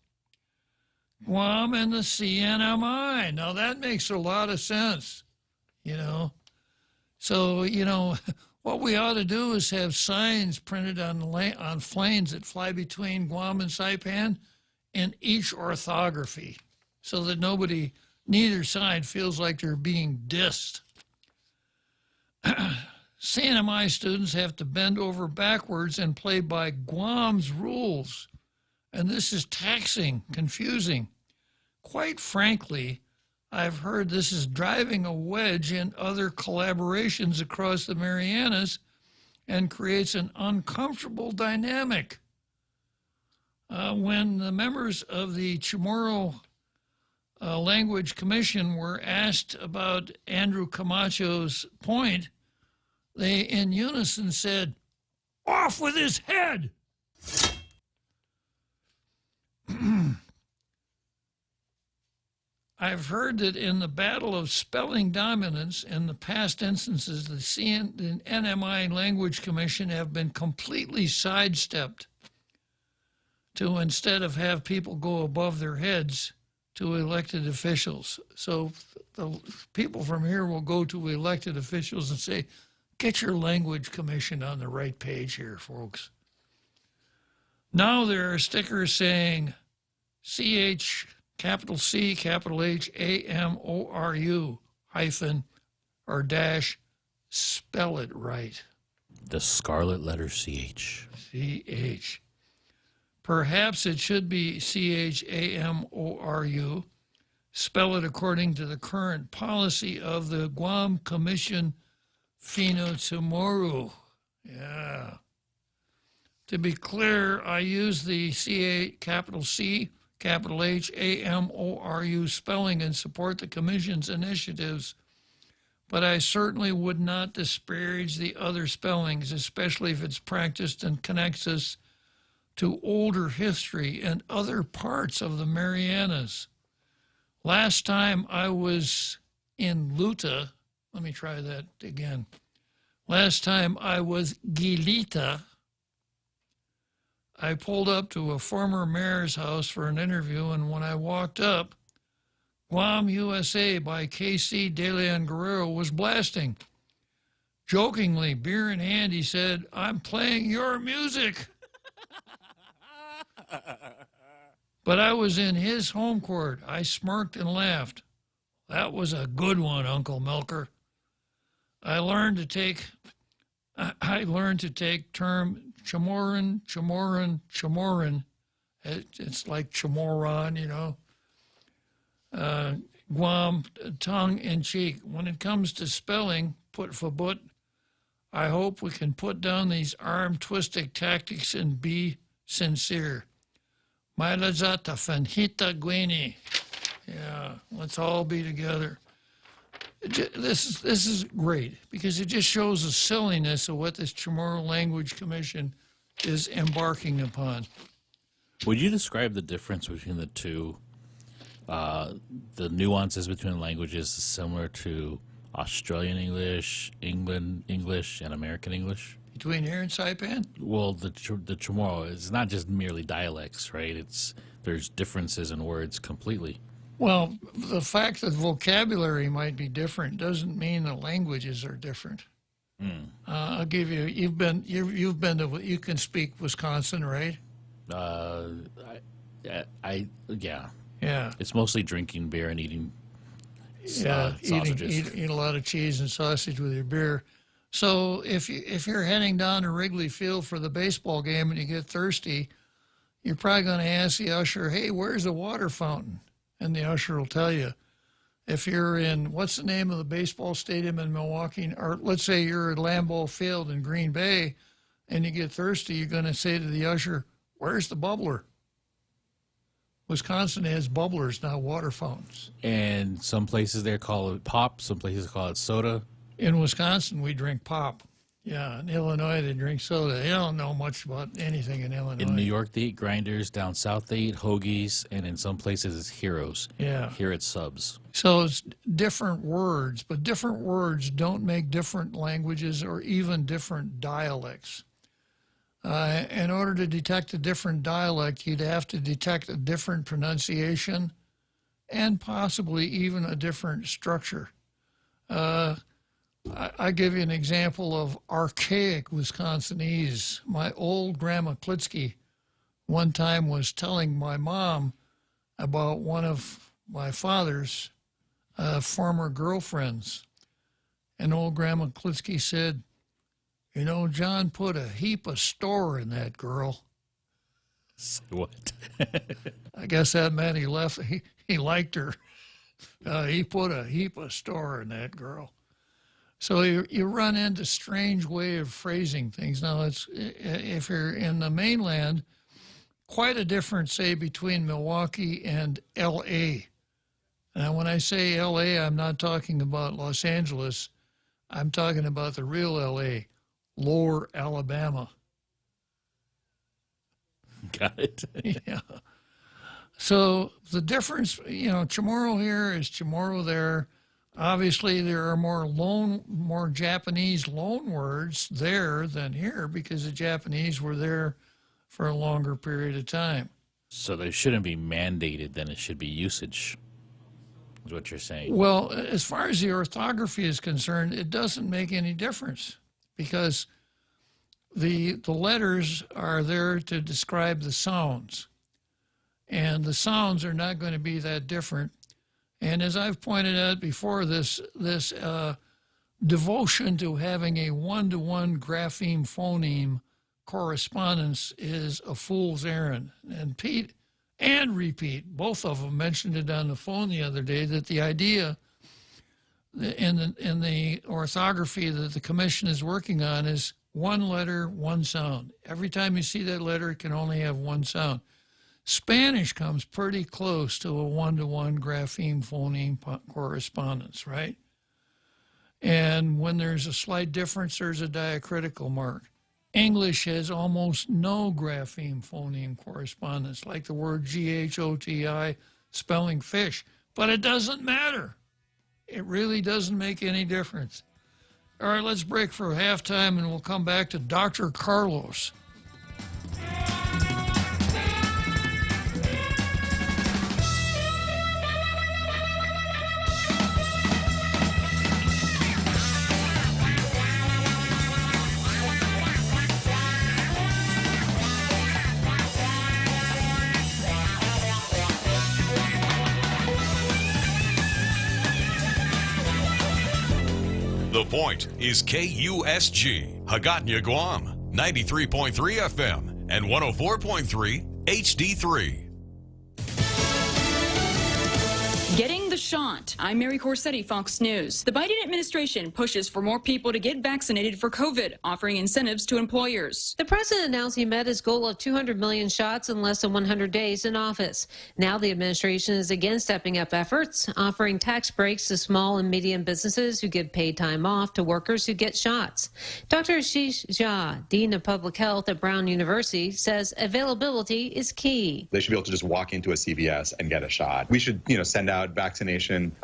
Guam and the CNMI. Now that makes a lot of sense, you know. So, you know, what we ought to do is have signs printed on planes that fly between Guam and Saipan in each orthography so that neither side feels like they're being dissed. CNMI students have to bend over backwards and play by Guam's rules. And this is taxing, confusing. Quite frankly, I've heard this is driving a wedge in other collaborations across the Marianas and creates an uncomfortable dynamic. When the members of the Chamorro Language Commission were asked about Andrew Camacho's point, they in unison said, off with his head! I've heard that in the battle of spelling dominance, in the past instances, the NMI Language Commission have been completely sidestepped to, instead of have people go above their heads, to elected officials. So the people from here will go to elected officials and say, get your language commission on the right page here, folks. Now there are stickers saying CH, capital C, capital H, AMORU, hyphen, or dash, spell it right. The scarlet letter CH. CH. Perhaps it should be CHAMORU. Spell it according to the current policy of the Guam Commission Fino Chamorro. Yeah. To be clear, I use the capital C, capital H, AMORU spelling and support the Commission's initiatives, but I certainly would not disparage the other spellings, especially if it's practiced and connects us to older history and other parts of the Marianas. Last time I was in Luta, let me try that again. Last time I was Gilita, I pulled up to a former mayor's house for an interview, and when I walked up, Guam, USA by KC De Leon Guerrero was blasting. Jokingly, beer in hand, he said, "I'm playing your music." But I was in his home court. I smirked and laughed. "That was a good one, Uncle Milker." I learned to take term Chamoran. It's like Chamoran, you know. Guam, tongue in cheek. When it comes to spelling, put for but, I hope we can put down these arm-twisting tactics and be sincere. Mailazata fanhita guini. Yeah, let's all be together. This is great because it just shows the silliness of what this Chamorro Language Commission is embarking upon. Would you describe the difference between the two? The nuances between languages is similar to Australian English, England English, and American English? Between here and Saipan? Well, the Chamorro is not just merely dialects, right? There's differences in words completely. Well, the fact that vocabulary might be different doesn't mean the languages are different. I'll give you. You've been to. You can speak Wisconsin, right? Yeah. Yeah. It's mostly drinking beer and eating sausages. Eat a lot of cheese and sausage with your beer. So if you're heading down to Wrigley Field for the baseball game and you get thirsty, you're probably going to ask the usher, "Hey, where's the water fountain?" And the usher will tell you. If you're in, what's the name of the baseball stadium in Milwaukee? Or let's say you're at Lambeau Field in Green Bay and you get thirsty, you're going to say to the usher, "Where's the bubbler?" Wisconsin has bubblers, not water fountains. And some places there call it pop, some places call it soda. In Wisconsin, we drink pop. Yeah, in Illinois, they drink soda. They don't know much about anything in Illinois. In New York, they eat grinders. Down south, they eat hoagies. And in some places, it's heroes. Yeah. Here it's subs. So it's different words, but different words don't make different languages or even different dialects. In order to detect a different dialect, you'd have to detect a different pronunciation and possibly even a different structure. I give you an example of archaic Wisconsinese. My old grandma Klitzkie one time was telling my mom about one of my father's former girlfriends. And old grandma Klitzkie said, "You know, John put a heap of store in that girl." Say what? I guess that meant he left. He liked her. He put a heap of store in that girl. So you run into strange way of phrasing things. Now, if you're in the mainland, quite a difference, say, between Milwaukee and L.A. Now, when I say L.A., I'm not talking about Los Angeles. I'm talking about the real L.A., Lower Alabama. Got it. Yeah. So the difference, Chamorro here is Chamorro there. Obviously, there are more Japanese loan words there than here because the Japanese were there for a longer period of time. So they shouldn't be mandated, then it should be usage, is what you're saying. Well, as far as the orthography is concerned, it doesn't make any difference because the letters are there to describe the sounds. And the sounds are not going to be that different. And as I've pointed out before, this devotion to having a one-to-one grapheme-phoneme correspondence is a fool's errand. And Pete and Repeat, both of them mentioned it on the phone the other day, that the idea in the orthography that the commission is working on is one letter, one sound. Every time you see that letter, it can only have one sound. Spanish comes pretty close to a one-to-one grapheme-phoneme correspondence, right? And when there's a slight difference, there's a diacritical mark. English has almost no grapheme-phoneme correspondence, like the word G-H-O-T-I, spelling fish. But it doesn't matter. It really doesn't make any difference. All right, let's break for halftime, and we'll come back to Dr. Carlos. The Point is KUSG, Hagåtña, Guam, 93.3 FM and 104.3 HD3. Getting the shot. I'm Mary Corsetti, Fox News. The Biden administration pushes for more people to get vaccinated for COVID, offering incentives to employers. The president announced he met his goal of 200 million shots in less than 100 days in office. Now the administration is again stepping up efforts, offering tax breaks to small and medium businesses who give paid time off to workers who get shots. Dr. Ashish Jha, Dean of Public Health at Brown University, says availability is key. They should be able to just walk into a CVS and get a shot. We should, send out vaccination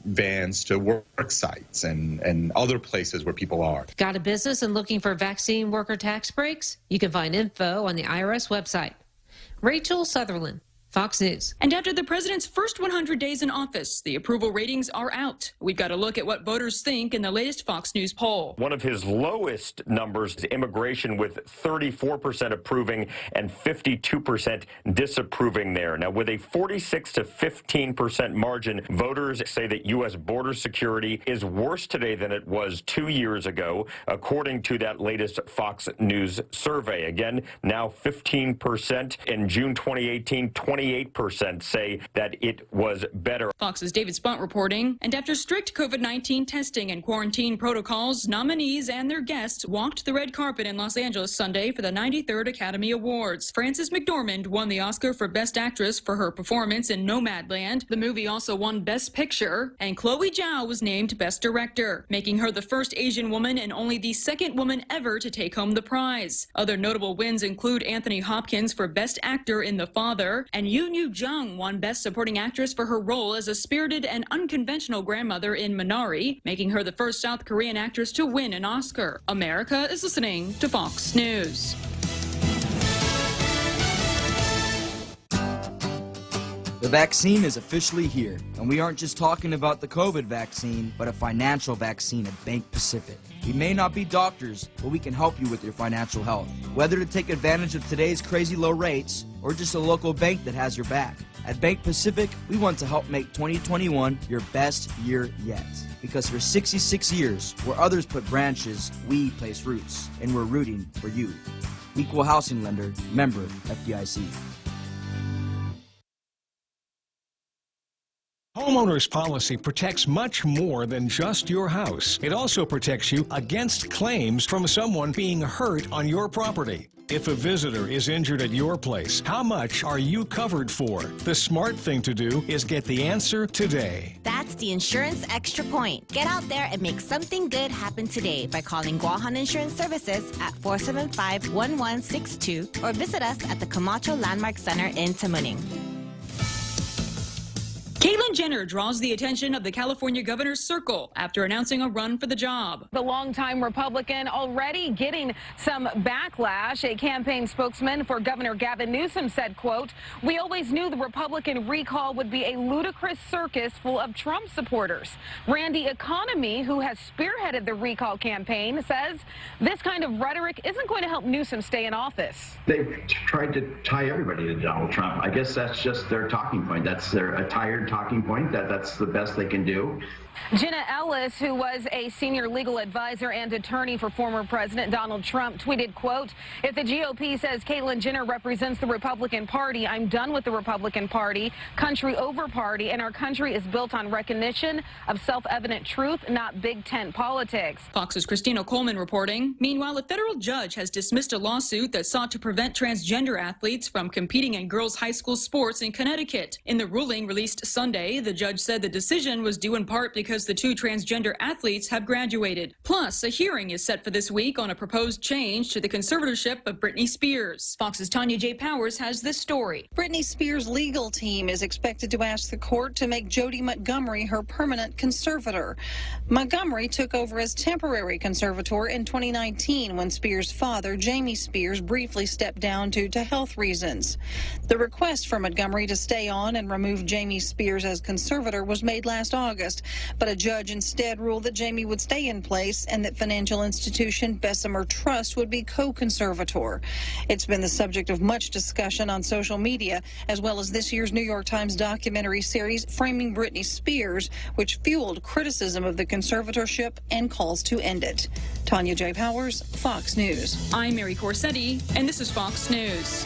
vans to work sites and other places where people are. Got a business and looking for vaccine worker tax breaks? You can find info on the IRS website. Rachel Sutherland, Fox News. And after the president's first 100 days in office, the approval ratings are out. We've got a look at what voters think in the latest Fox News poll. One of his lowest numbers is immigration, with 34% approving and 52% disapproving there. Now, with a 46 to 15% margin, voters say that U.S. border security is worse today than it was 2 years ago, according to that latest Fox News survey. Again, now 15%. In June 2018, 28% say that it was better. Fox's David Spunt reporting. And after strict COVID-19 testing and quarantine protocols, nominees and their guests walked the red carpet in Los Angeles Sunday for the 93rd Academy Awards. Frances McDormand won the Oscar for Best Actress for her performance in Nomadland. The movie also won Best Picture, and Chloe Zhao was named Best Director, making her the first Asian woman and only the second woman ever to take home the prize. Other notable wins include Anthony Hopkins for Best Actor in The Father, and Yoon Jung won Best Supporting Actress for her role as a spirited and unconventional grandmother in Minari, making her the first South Korean actress to win an Oscar. America is listening to Fox News. The vaccine is officially here, and we aren't just talking about the COVID vaccine, but a financial vaccine at Bank Pacific. We may not be doctors, but we can help you with your financial health. Whether to take advantage of today's crazy low rates, or just a local bank that has your back. At Bank Pacific, we want to help make 2021 your best year yet. Because for 66 years, where others put branches, we place roots, and we're rooting for you. Equal housing lender, member FDIC. Homeowner's policy protects much more than just your house. It also protects you against claims from someone being hurt on your property. If a visitor is injured at your place, how much are you covered for? The smart thing to do is get the answer today. That's the Insurance Extra Point. Get out there and make something good happen today by calling Guahan Insurance Services at 475-1162 or visit us at the Camacho Landmark Center in Tamuning. Caitlyn Jenner draws the attention of the California governor's circle after announcing a run for the job. The longtime Republican already getting some backlash. A campaign spokesman for Governor Gavin Newsom said, quote, "We always knew the Republican recall would be a ludicrous circus full of Trump supporters." Randy Economy, who has spearheaded the recall campaign, says this kind of rhetoric isn't going to help Newsom stay in office. They've tried to tie everybody to Donald Trump. I guess that's just their talking point. That's their tired talking point. That's the best they can do. Jenna Ellis, who was a senior legal advisor and attorney for former President Donald Trump, tweeted, quote, "If the GOP says Caitlyn Jenner represents the Republican Party, I'm done with the Republican Party, country over party, and our country is built on recognition of self-evident truth, not big tent politics." Fox's Christina Coleman reporting. Meanwhile, a federal judge has dismissed a lawsuit that sought to prevent transgender athletes from competing in girls' high school sports in Connecticut. In the ruling released Sunday, the judge said the decision was due in part because the two transgender athletes have graduated. Plus, a hearing is set for this week on a proposed change to the conservatorship of Britney Spears. Fox's Tanya J. Powers has this story. Britney Spears' legal team is expected to ask the court to make Jody Montgomery her permanent conservator. Montgomery took over as temporary conservator in 2019 when Spears' father, Jamie Spears, briefly stepped down due to health reasons. The request for Montgomery to stay on and remove Jamie Spears as conservator was made last August, but a judge instead ruled that Jamie would stay in place and that financial institution Bessemer Trust would be co-conservator. It's been the subject of much discussion on social media, as well as this year's New York Times documentary series Framing Britney Spears, which fueled criticism of the conservatorship and calls to end it. Tanya J. Powers, Fox News. I'm Mary Corsetti, and this is Fox News.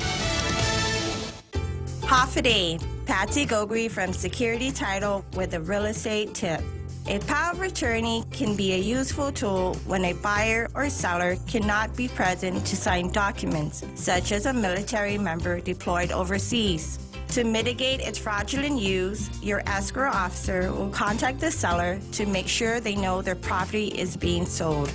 Half a day. Patsy Gogri from Security Title with a real estate tip. A power of attorney can be a useful tool when a buyer or seller cannot be present to sign documents, such as a military member deployed overseas. To mitigate its fraudulent use, your escrow officer will contact the seller to make sure they know their property is being sold.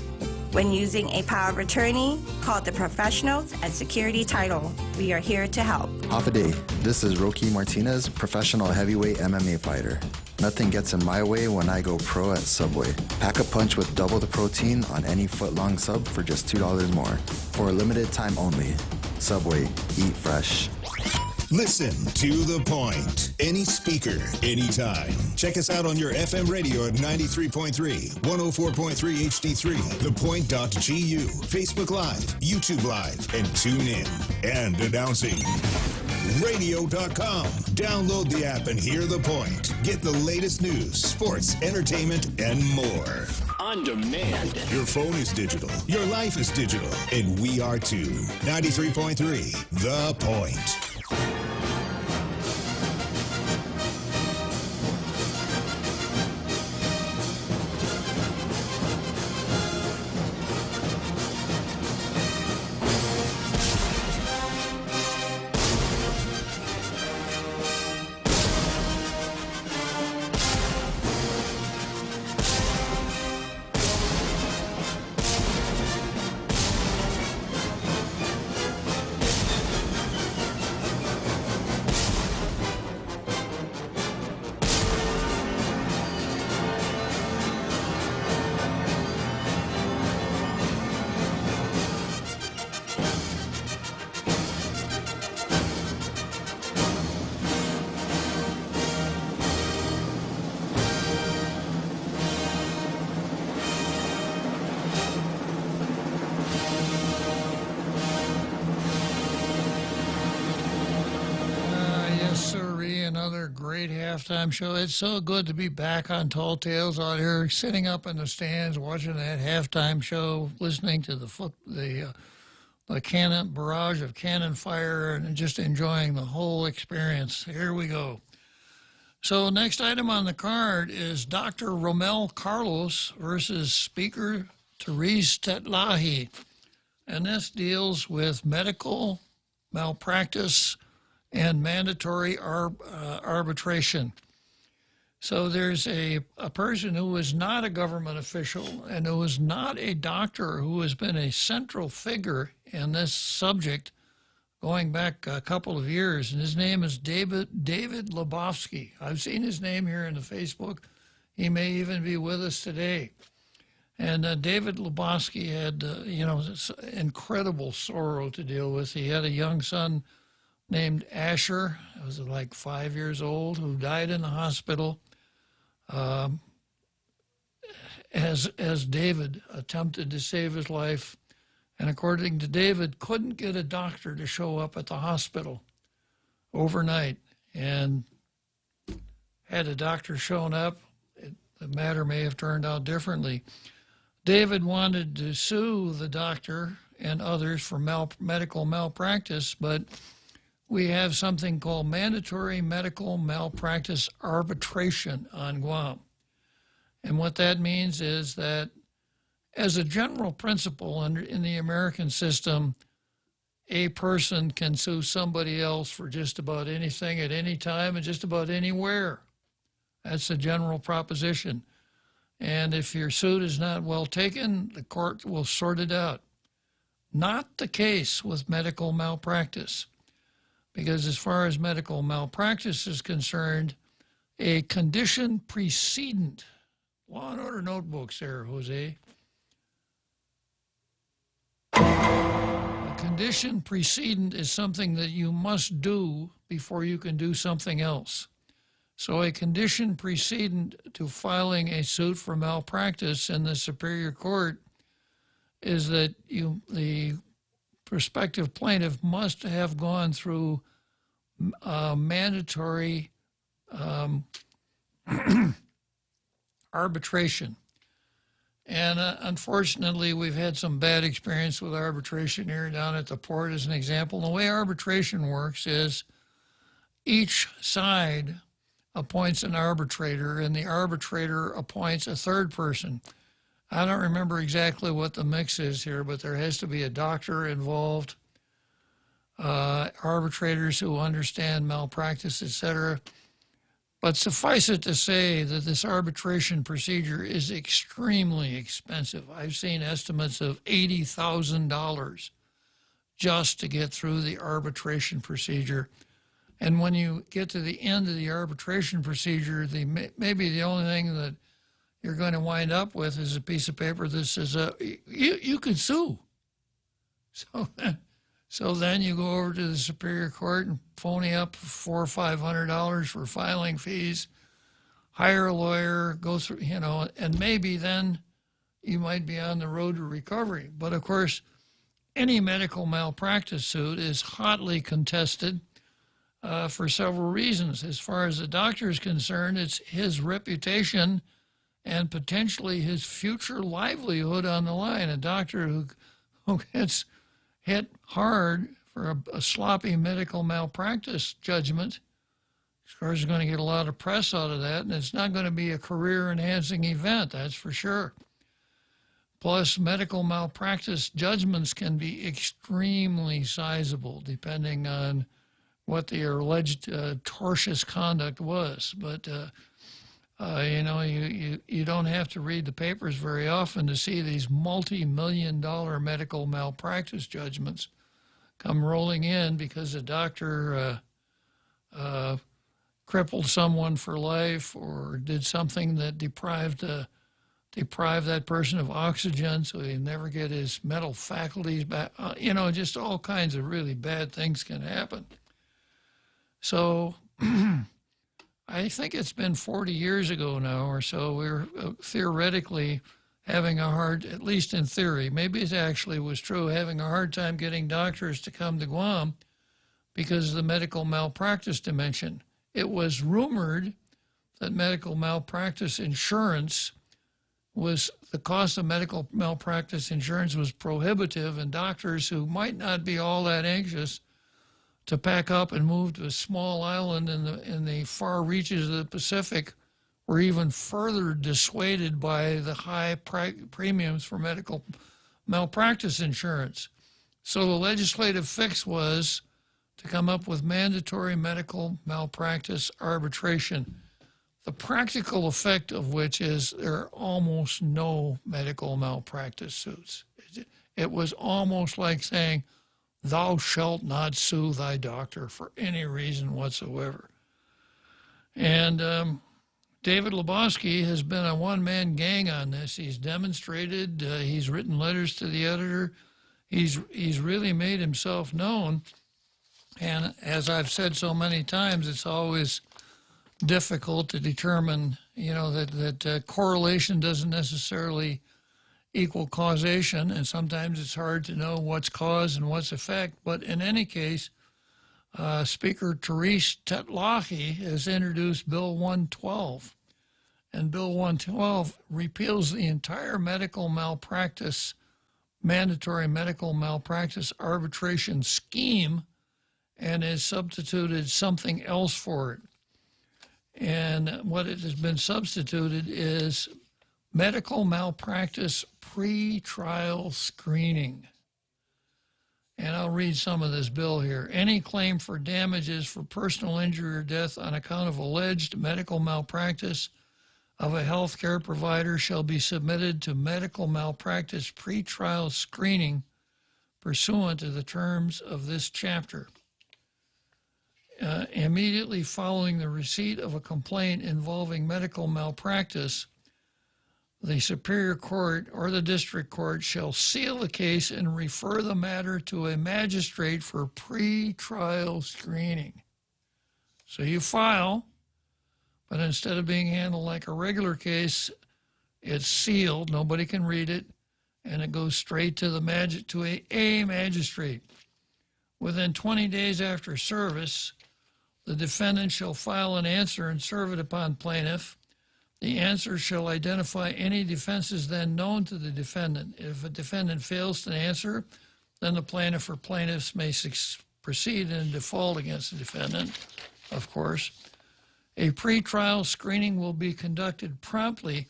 When using a power of attorney, call the professionals at Security Title. We are here to help. Half a day. This is Rocky Martinez, professional heavyweight MMA fighter. Nothing gets in my way when I go pro at Subway. Pack a punch with double the protein on any foot-long sub for just $2 more. For a limited time only. Subway. Eat fresh. Listen to the point. Any speaker, anytime. Check us out on your FM radio at 93.3, 104.3 HD3, thepoint.gu, Facebook Live, YouTube Live, and tune in. And announcing radio.com. Download the app and hear the point. Get the latest news, sports, entertainment, and more. On demand. Your phone is digital. Your life is digital. And we are too. 93.3, The Point. Great halftime show. It's so good to be back on Tall Tales out here, sitting up in the stands, watching that halftime show, listening to the cannon barrage of cannon fire, and just enjoying the whole experience. Here we go. So next item on the card is Dr. Romel Carlos versus Speaker Therese Tetlahi, and this deals with medical malpractice and mandatory arbitration. So there's a person who is not a government official and who is not a doctor who has been a central figure in this subject going back a couple of years, and his name is David Lebowski. I've seen his name here in the Facebook. He may even be with us today. And David Lebowski had, this incredible sorrow to deal with. He had a young son named Asher, who was like 5 years old, who died in the hospital as David attempted to save his life. And according to David, couldn't get a doctor to show up at the hospital overnight. And had a doctor shown up, the matter may have turned out differently. David wanted to sue the doctor and others for medical malpractice, but we have something called mandatory medical malpractice arbitration on Guam. And what that means is that as a general principle in the American system, a person can sue somebody else for just about anything at any time and just about anywhere. That's the general proposition. And if your suit is not well taken, the court will sort it out. Not the case with medical malpractice. Because as far as medical malpractice is concerned, a condition precedent, law and order notebooks there, Jose. A condition precedent is something that you must do before you can do something else. So a condition precedent to filing a suit for malpractice in the Superior Court is that the prospective plaintiff must have gone through mandatory arbitration. And unfortunately, we've had some bad experience with arbitration here down at the port as an example. The way arbitration works is each side appoints an arbitrator, and the arbitrator appoints a third person. I don't remember exactly what the mix is here, but there has to be a doctor involved, arbitrators who understand malpractice, etc. But suffice it to say that this arbitration procedure is extremely expensive. I've seen estimates of $80,000 just to get through the arbitration procedure. And when you get to the end of the arbitration procedure, maybe the only thing that you're going to wind up with is a piece of paper that says, you could sue. So then you go over to the Superior Court and phony up $400 or $500 for filing fees, hire a lawyer, go through, and maybe then you might be on the road to recovery. But of course, any medical malpractice suit is hotly contested for several reasons. As far as the doctor is concerned, it's his reputation and potentially his future livelihood on the line. A doctor who gets hit hard for a sloppy medical malpractice judgment, of course, is going to get a lot of press out of that, and it's not going to be a career-enhancing event, that's for sure. Plus, medical malpractice judgments can be extremely sizable, depending on what the alleged tortious conduct was. But you don't have to read the papers very often to see these multi-million-dollar medical malpractice judgments come rolling in because a doctor crippled someone for life or did something that deprived that person of oxygen so he'd never get his mental faculties back. Just all kinds of really bad things can happen. So I think it's been 40 years ago now or so, we were theoretically having a hard, at least in theory, maybe it actually was true, having a hard time getting doctors to come to Guam because of the medical malpractice dimension. It was rumored that medical malpractice insurance the cost of medical malpractice insurance was prohibitive, and doctors who might not be all that anxious to pack up and move to a small island in the far reaches of the Pacific were even further dissuaded by the high premiums for medical malpractice insurance. So the legislative fix was to come up with mandatory medical malpractice arbitration, the practical effect of which is there are almost no medical malpractice suits. It was almost like saying, thou shalt not sue thy doctor for any reason whatsoever. And David Lebowski has been a one-man gang on this. He's demonstrated, he's written letters to the editor, he's really made himself known. And as I've said so many times, it's always difficult to determine, that correlation doesn't necessarily equal causation, and sometimes it's hard to know what's cause and what's effect. But in any case, Speaker Therese Tetlache has introduced Bill 112, and Bill 112 repeals the entire mandatory medical malpractice arbitration scheme and has substituted something else for it. And what it has been substituted is medical malpractice pre-trial screening. And I'll read some of this bill here. Any claim for damages for personal injury or death on account of alleged medical malpractice of a health care provider shall be submitted to medical malpractice pre-trial screening pursuant to the terms of this chapter. Immediately following the receipt of a complaint involving medical malpractice, the Superior Court or the District Court shall seal the case and refer the matter to a magistrate for pre-trial screening. So you file, But instead of being handled like a regular case, it's sealed, nobody can read it, and it goes straight to a magistrate. Within 20 days after service, the defendant shall file an answer and serve it upon plaintiff. The answer shall identify any defenses then known to the defendant. If a defendant fails to answer, then the plaintiff or plaintiffs may proceed in default against the defendant, of course. A pretrial screening will be conducted promptly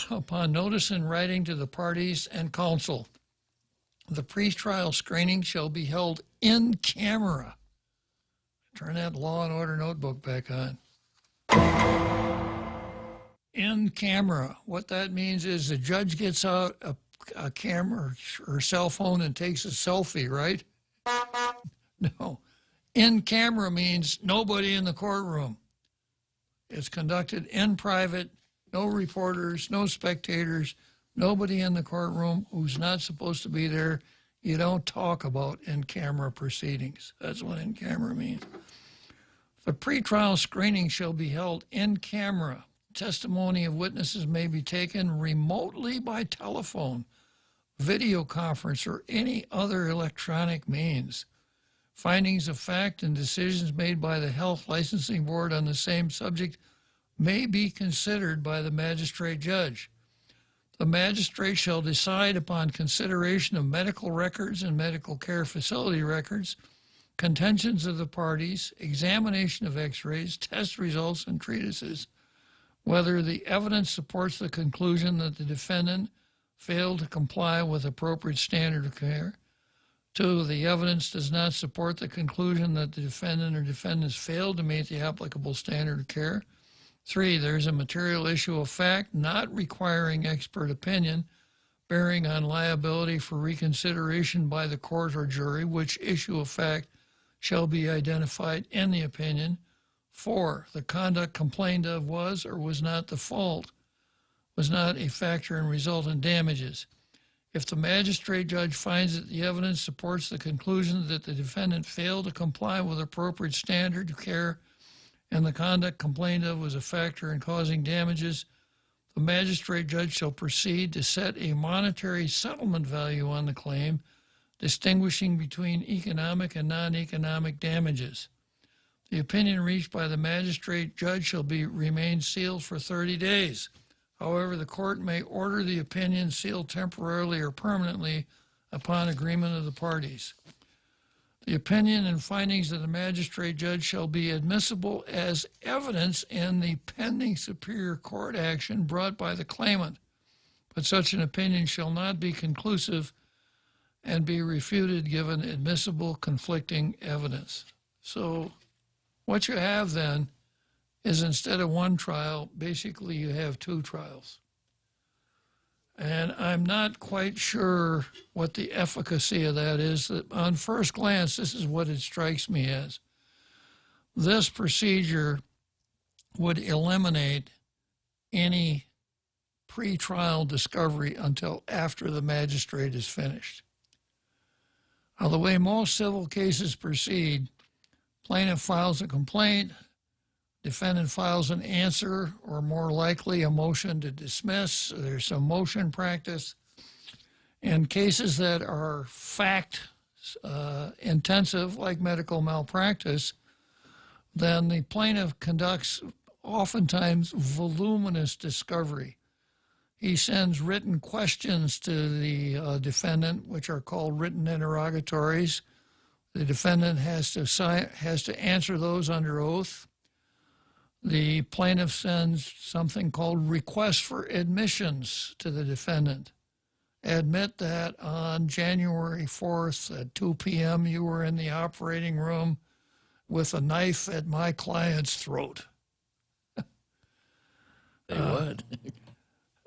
upon notice in writing to the parties and counsel. The pretrial screening shall be held in camera. Turn that Law and Order notebook back on. In camera. What that means is the judge gets out a camera or cell phone and takes a selfie, right? No. In camera means nobody in the courtroom. It's conducted in private, no reporters, no spectators, nobody in the courtroom who's not supposed to be there. You don't talk about in-camera proceedings. That's what in-camera means. The pretrial screening shall be held in camera. Testimony of witnesses may be taken remotely by telephone, video conference, or any other electronic means. Findings of fact and decisions made by the Health Licensing Board on the same subject may be considered by the magistrate judge. The magistrate shall decide upon consideration of medical records and medical care facility records, contentions of the parties, examination of x-rays, test results, and treatises, whether the evidence supports the conclusion that the defendant failed to comply with appropriate standard of care. 2, the evidence does not support the conclusion that the defendant or defendants failed to meet the applicable standard of care. 3, there's a material issue of fact not requiring expert opinion, bearing on liability for reconsideration by the court or jury, which issue of fact shall be identified in the opinion. 4, the conduct complained of was or was not the fault, was not a factor in resultant damages. If the magistrate judge finds that the evidence supports the conclusion that the defendant failed to comply with appropriate standard of care and the conduct complained of was a factor in causing damages, the magistrate judge shall proceed to set a monetary settlement value on the claim, distinguishing between economic and non-economic damages. The opinion reached by the magistrate judge shall remain sealed for 30 days. However, the court may order the opinion sealed temporarily or permanently upon agreement of the parties. The opinion and findings of the magistrate judge shall be admissible as evidence in the pending superior court action brought by the claimant, but such an opinion shall not be conclusive and be refuted given admissible conflicting evidence. So what you have then is instead of one trial, basically you have 2 trials. And I'm not quite sure what the efficacy of that is. On first glance, this is what it strikes me as. This procedure would eliminate any pre-trial discovery until after the magistrate is finished. Now, the way most civil cases proceed, plaintiff files a complaint, defendant files an answer, or more likely a motion to dismiss. There's some motion practice. In cases that are fact intensive, like medical malpractice, then the plaintiff conducts oftentimes voluminous discovery. He sends written questions to the defendant, which are called written interrogatories. The defendant has to answer those under oath. The plaintiff sends something called request for admissions to the defendant. Admit that on January 4th at 2 p.m. you were in the operating room with a knife at my client's throat. They would.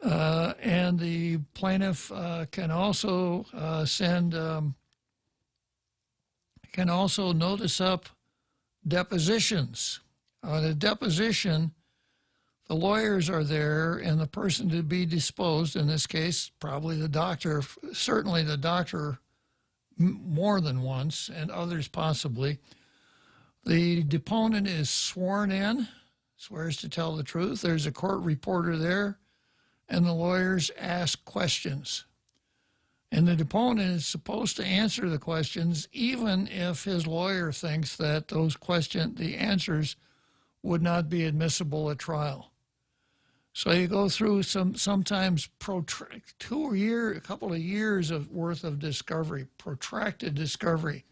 And the plaintiff can also notice up depositions. On a deposition, the lawyers are there, and the person to be disposed, in this case, probably the doctor, certainly the doctor more than once, and others possibly. The deponent is sworn in, swears to tell the truth. There's a court reporter there, and the lawyers ask questions. And the deponent is supposed to answer the questions, even if his lawyer thinks that the answers would not be admissible at trial. So you go through sometimes a couple of years worth of discovery, protracted discovery,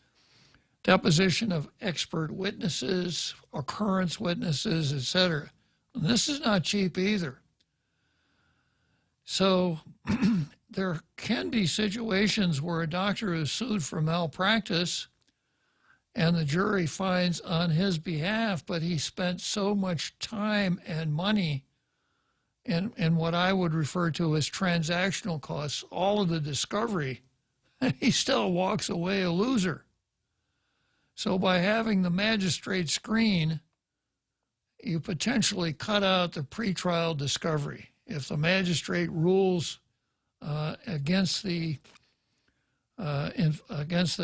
deposition of expert witnesses, occurrence witnesses, etc. And this is not cheap either. So there can be situations where a doctor is sued for malpractice and the jury finds on his behalf, but he spent so much time and money in what I would refer to as transactional costs, all of the discovery, and he still walks away a loser. So by having the magistrate screen, you potentially cut out the pretrial discovery. If the magistrate rules against the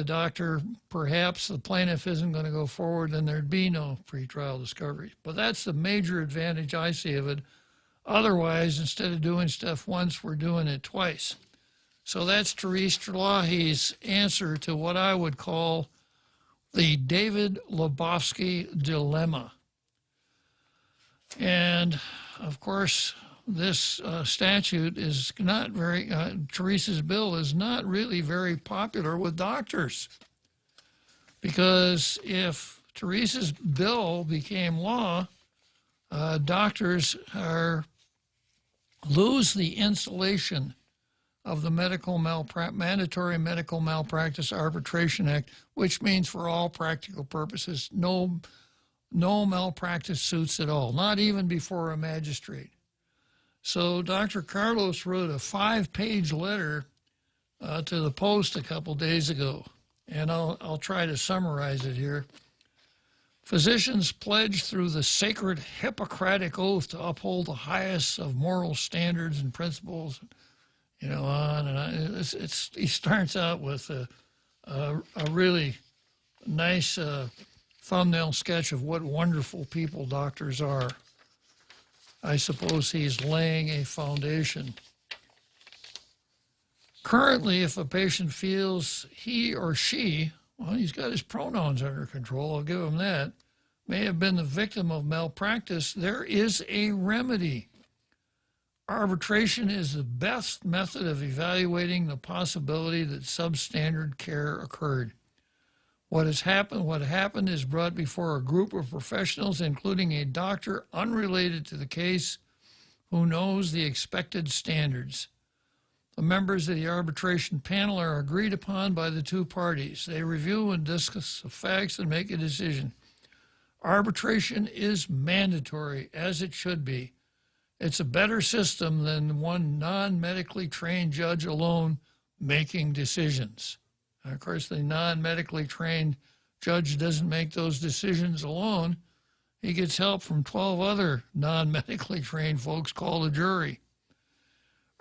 doctor, perhaps the plaintiff isn't going to go forward, then there'd be no pretrial discovery. But that's the major advantage I see of it. Otherwise, instead of doing stuff once, we're doing it twice. So that's Therese Terlahi's answer to what I would call the David Lebowski dilemma. And, of course, this statute is not very, Therese's bill is not really very popular with doctors. Because if Therese's bill became law, doctors lose the insulation of the Mandatory Medical Malpractice Arbitration Act, which means for all practical purposes, no malpractice suits at all, not even before a magistrate. So Dr. Carlos wrote a 5-page letter to the Post a couple days ago, and I'll try to summarize it here. Physicians pledge through the sacred Hippocratic oath to uphold the highest of moral standards and principles, on and on. He starts out with a really nice thumbnail sketch of what wonderful people doctors are. I suppose he's laying a foundation. Currently, if a patient feels he or she, well, he's got his pronouns under control, I'll give him that, may have been the victim of malpractice, there is a remedy. Arbitration is the best method of evaluating the possibility that substandard care occurred. What happened is brought before a group of professionals, including a doctor unrelated to the case, who knows the expected standards. The members of the arbitration panel are agreed upon by the two parties. They review and discuss the facts and make a decision. Arbitration is mandatory, as it should be. It's a better system than one non-medically trained judge alone making decisions. And of course, the non-medically trained judge doesn't make those decisions alone. He gets help from 12 other non-medically trained folks called a jury.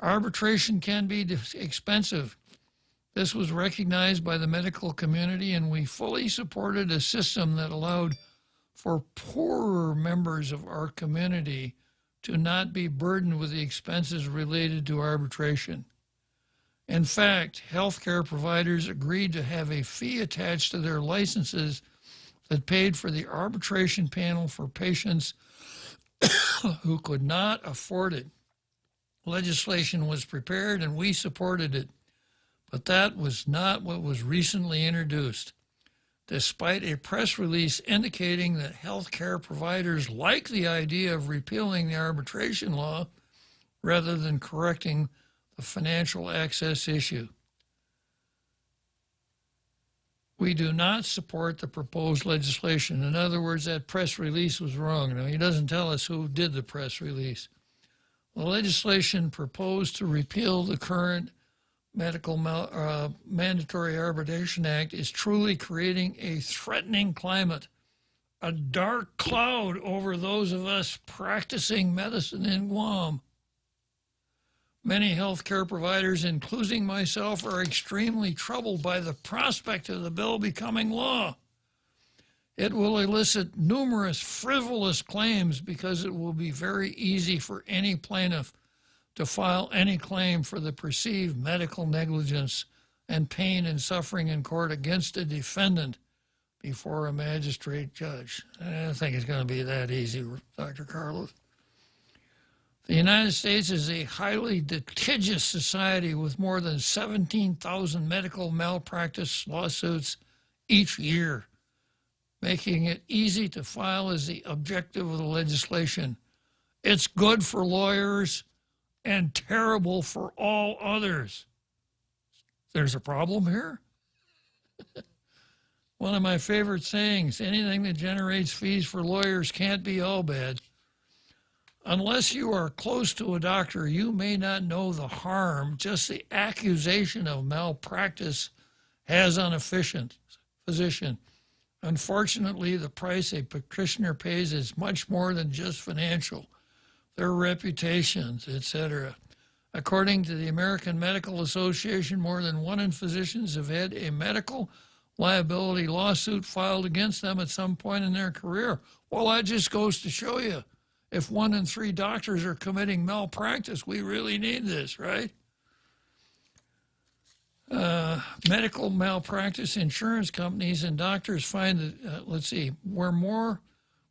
Arbitration can be expensive. This was recognized by the medical community, and we fully supported a system that allowed for poorer members of our community to not be burdened with the expenses related to arbitration. In fact, healthcare providers agreed to have a fee attached to their licenses that paid for the arbitration panel for patients who could not afford it. Legislation was prepared and we supported it, but that was not what was recently introduced. Despite a press release indicating that healthcare providers like the idea of repealing the arbitration law rather than correcting the financial access issue. We do not support the proposed legislation. In other words, that press release was wrong. Now, he doesn't tell us who did the press release. The legislation proposed to repeal the current Mandatory Arbitration Act is truly creating a threatening climate, a dark cloud over those of us practicing medicine in Guam. Many healthcare providers, including myself, are extremely troubled by the prospect of the bill becoming law. It will elicit numerous frivolous claims because it will be very easy for any plaintiff to file any claim for the perceived medical negligence and pain and suffering in court against a defendant before a magistrate judge. I don't think it's going to be that easy, Dr. Carlos. The United States is a highly litigious society with more than 17,000 medical malpractice lawsuits each year. Making it easy to file is the objective of the legislation. It's good for lawyers and terrible for all others. There's a problem here? One of my favorite sayings, anything that generates fees for lawyers can't be all bad. Unless you are close to a doctor, you may not know the harm just the accusation of malpractice has on a physician. Unfortunately, the price a practitioner pays is much more than just financial. Their reputations, etc. According to the American Medical Association, more than 1 in physicians have had a medical liability lawsuit filed against them at some point in their career. Well, that just goes to show you, if 1 in 3 doctors are committing malpractice, we really need this, right? Medical malpractice insurance companies and doctors find that,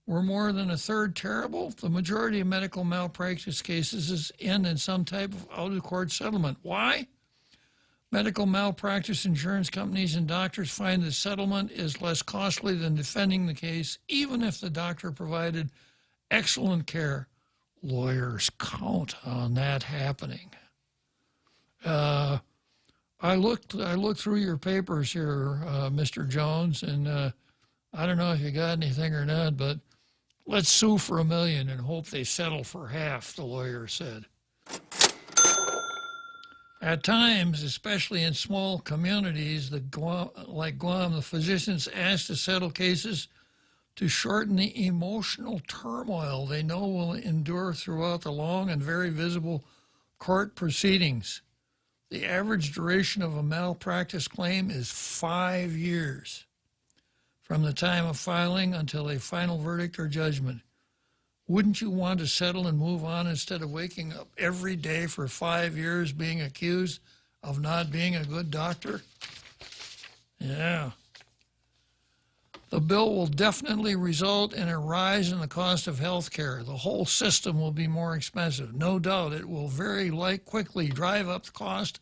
we're more than a third terrible. The majority of medical malpractice cases end in some type of out-of-court settlement. Why? Medical malpractice insurance companies and doctors find the settlement is less costly than defending the case, even if the doctor provided excellent care. Lawyers count on that happening. I looked through your papers here, Mr. Jones, and I don't know if you got anything or not, but let's sue for $1 million and hope they settle for half, the lawyer said. At times, especially in small communities like Guam, the physicians asked to settle cases to shorten the emotional turmoil they know will endure throughout the long and very visible court proceedings. The average duration of a malpractice claim is 5 years, from the time of filing until a final verdict or judgment. Wouldn't you want to settle and move on instead of waking up every day for 5 years being accused of not being a good doctor? Yeah. The bill will definitely result in a rise in the cost of health care. The whole system will be more expensive. No doubt it will very quickly drive up the cost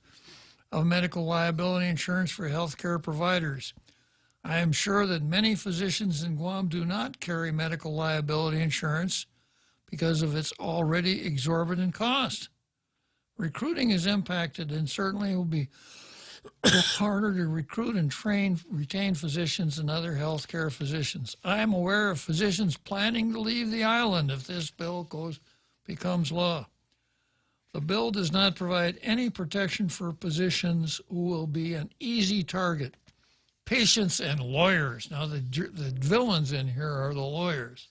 of medical liability insurance for health care providers. I am sure that many physicians in Guam do not carry medical liability insurance because of its already exorbitant cost. Recruiting is impacted and certainly will be harder to recruit and retain physicians and other healthcare physicians. I am aware of physicians planning to leave the island if this bill becomes law. The bill does not provide any protection for physicians who will be an easy target. Patients and lawyers. Now, the villains in here are the lawyers.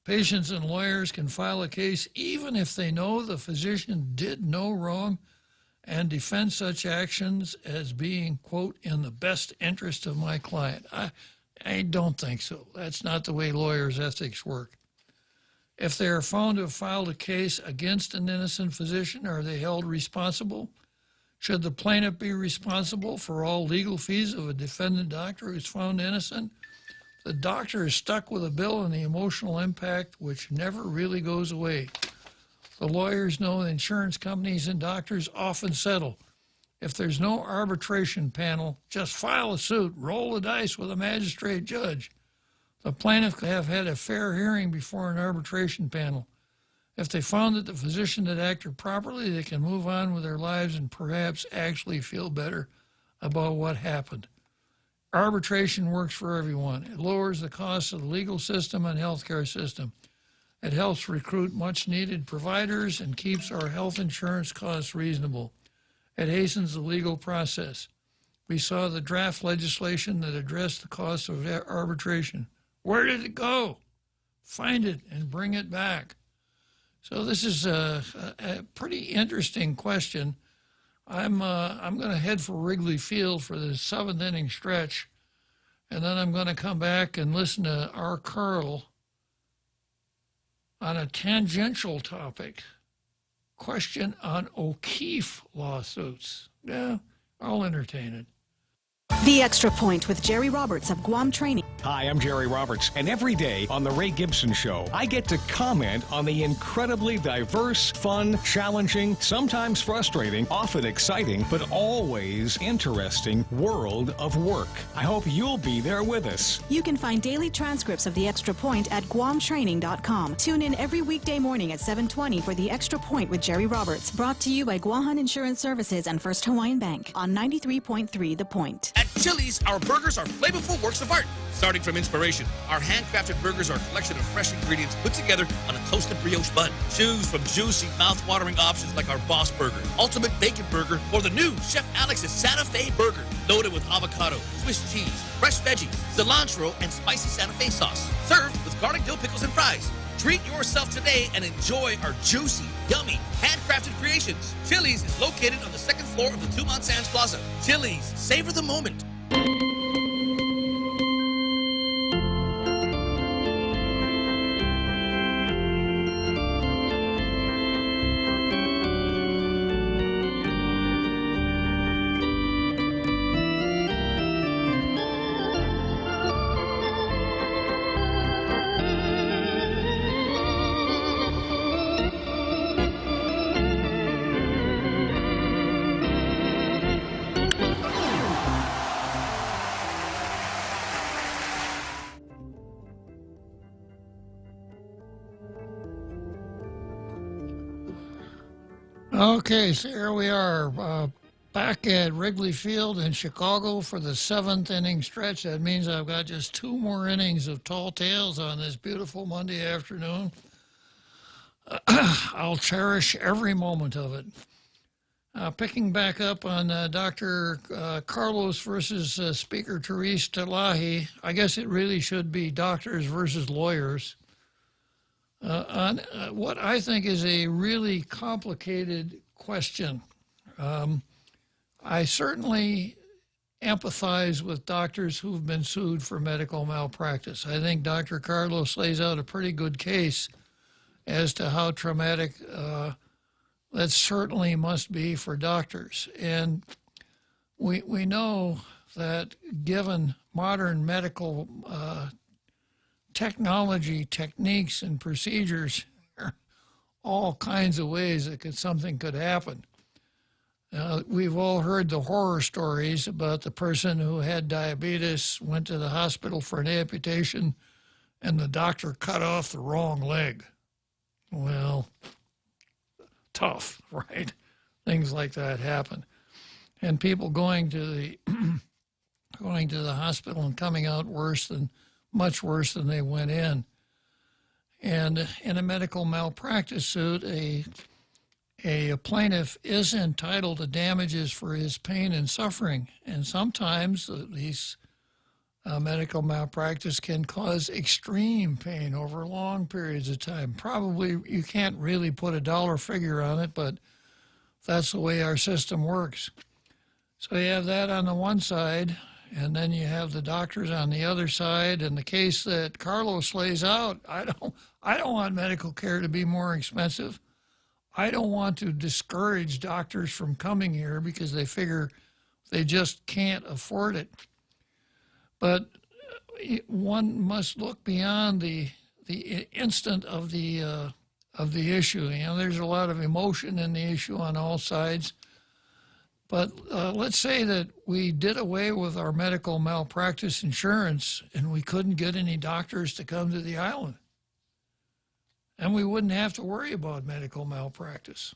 Patients and lawyers can file a case even if they know the physician did no wrong and defend such actions as being, quote, in the best interest of my client. I don't think so. That's not the way lawyers' ethics work. If they are found to have filed a case against an innocent physician, are they held responsible? Should the plaintiff be responsible for all legal fees of a defendant doctor who's found innocent? The doctor is stuck with a bill and the emotional impact, which never really goes away. The lawyers know the insurance companies and doctors often settle. If there's no arbitration panel, just file a suit, roll the dice with a magistrate judge. The plaintiff could have had a fair hearing before an arbitration panel. If they found that the physician had acted properly, they can move on with their lives and perhaps actually feel better about what happened. Arbitration works for everyone. It lowers the cost of the legal system and healthcare system. It helps recruit much-needed providers and keeps our health insurance costs reasonable. It hastens the legal process. We saw the draft legislation that addressed the cost of arbitration. Where did it go? Find it and bring it back. So this is a pretty interesting question. I'm going to head for Wrigley Field for the 7th inning stretch, And then I'm going to come back and listen to R. Carl on a tangential topic. Question on O'Keefe lawsuits. Yeah, I'll entertain it. The Extra Point with Jerry Roberts of Guam Training. Hi, I'm Jerry Roberts, and every day on The Ray Gibson Show, I get to comment on the incredibly diverse, fun, challenging, sometimes frustrating, often exciting, but always interesting world of work. I hope you'll be there with us. You can find daily transcripts of The Extra Point at guamtraining.com. Tune in every weekday morning at 7:20 for The Extra Point with Jerry Roberts, brought to you by Guahan Insurance Services and First Hawaiian Bank on 93.3 The Point. At Chili's, our burgers are flavorful works of art. Starting from inspiration, our handcrafted burgers are a collection of fresh ingredients put together on a toasted brioche bun. Choose from juicy, mouth-watering options like our Boss Burger, Ultimate Bacon Burger, or the new Chef Alex's Santa Fe Burger, loaded with avocado, Swiss cheese, fresh veggies, cilantro, and spicy Santa Fe sauce. Served with garlic dill pickles and fries. Treat yourself today and enjoy our juicy, yummy, handcrafted creations. Chili's is located on the second floor of the Tumon Sands Plaza. Chili's, savor the moment. Okay, so here we are, back at Wrigley Field in Chicago for the 7th inning stretch. That means I've got just 2 more innings of Tall Tales on this beautiful Monday afternoon. I'll cherish every moment of it. Picking back up on Dr. Carlos versus Speaker Therese Talahi, I guess it really should be doctors versus lawyers. On what I think is a really complicated question. I certainly empathize with doctors who've been sued for medical malpractice. I think Dr. Carlos lays out a pretty good case as to how traumatic that certainly must be for doctors. And we know that given modern medical technology, techniques, and procedures, all kinds of ways that something could happen. We've all heard the horror stories about the person who had diabetes, went to the hospital for an amputation, and the doctor cut off the wrong leg. Well, tough, right? Things like that happen. And people going to the hospital and coming out much worse than they went in. And in a medical malpractice suit, a plaintiff is entitled to damages for his pain and suffering. And sometimes these medical malpractice can cause extreme pain over long periods of time. Probably you can't really put a dollar figure on it, but that's the way our system works. So you have that on the one side, and then you have the doctors on the other side. And the case that Carlos lays out, I don't want medical care to be more expensive. I don't want to discourage doctors from coming here because they figure they just can't afford it. But one must look beyond the instant of the issue. You know, there's a lot of emotion in the issue on all sides. But let's say that we did away with our medical malpractice insurance and we couldn't get any doctors to come to the island. And we wouldn't have to worry about medical malpractice.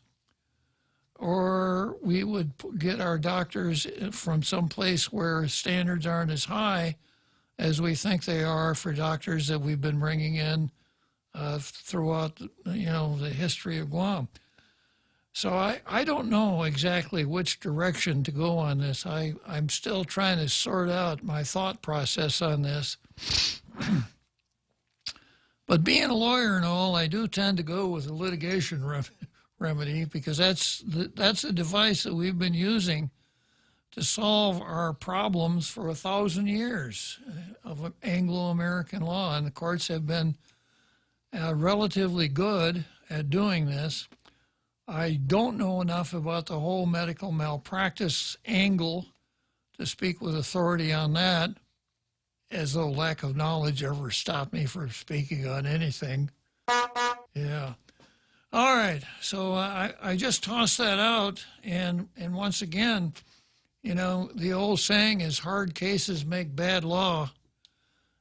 Or we would get our doctors from some place where standards aren't as high as we think they are for doctors that we've been bringing in throughout the history of Guam. So I don't know exactly which direction to go on this. I'm still trying to sort out my thought process on this. But being a lawyer and all, I do tend to go with a litigation remedy because that's the device that we've been using to solve our problems for 1,000 years of Anglo-American law, and the courts have been relatively good at doing this. I don't know enough about the whole medical malpractice angle to speak with authority on that, as though lack of knowledge ever stopped me from speaking on anything. Yeah. All right. So I just tossed that out, and once again, you know, the old saying is hard cases make bad law.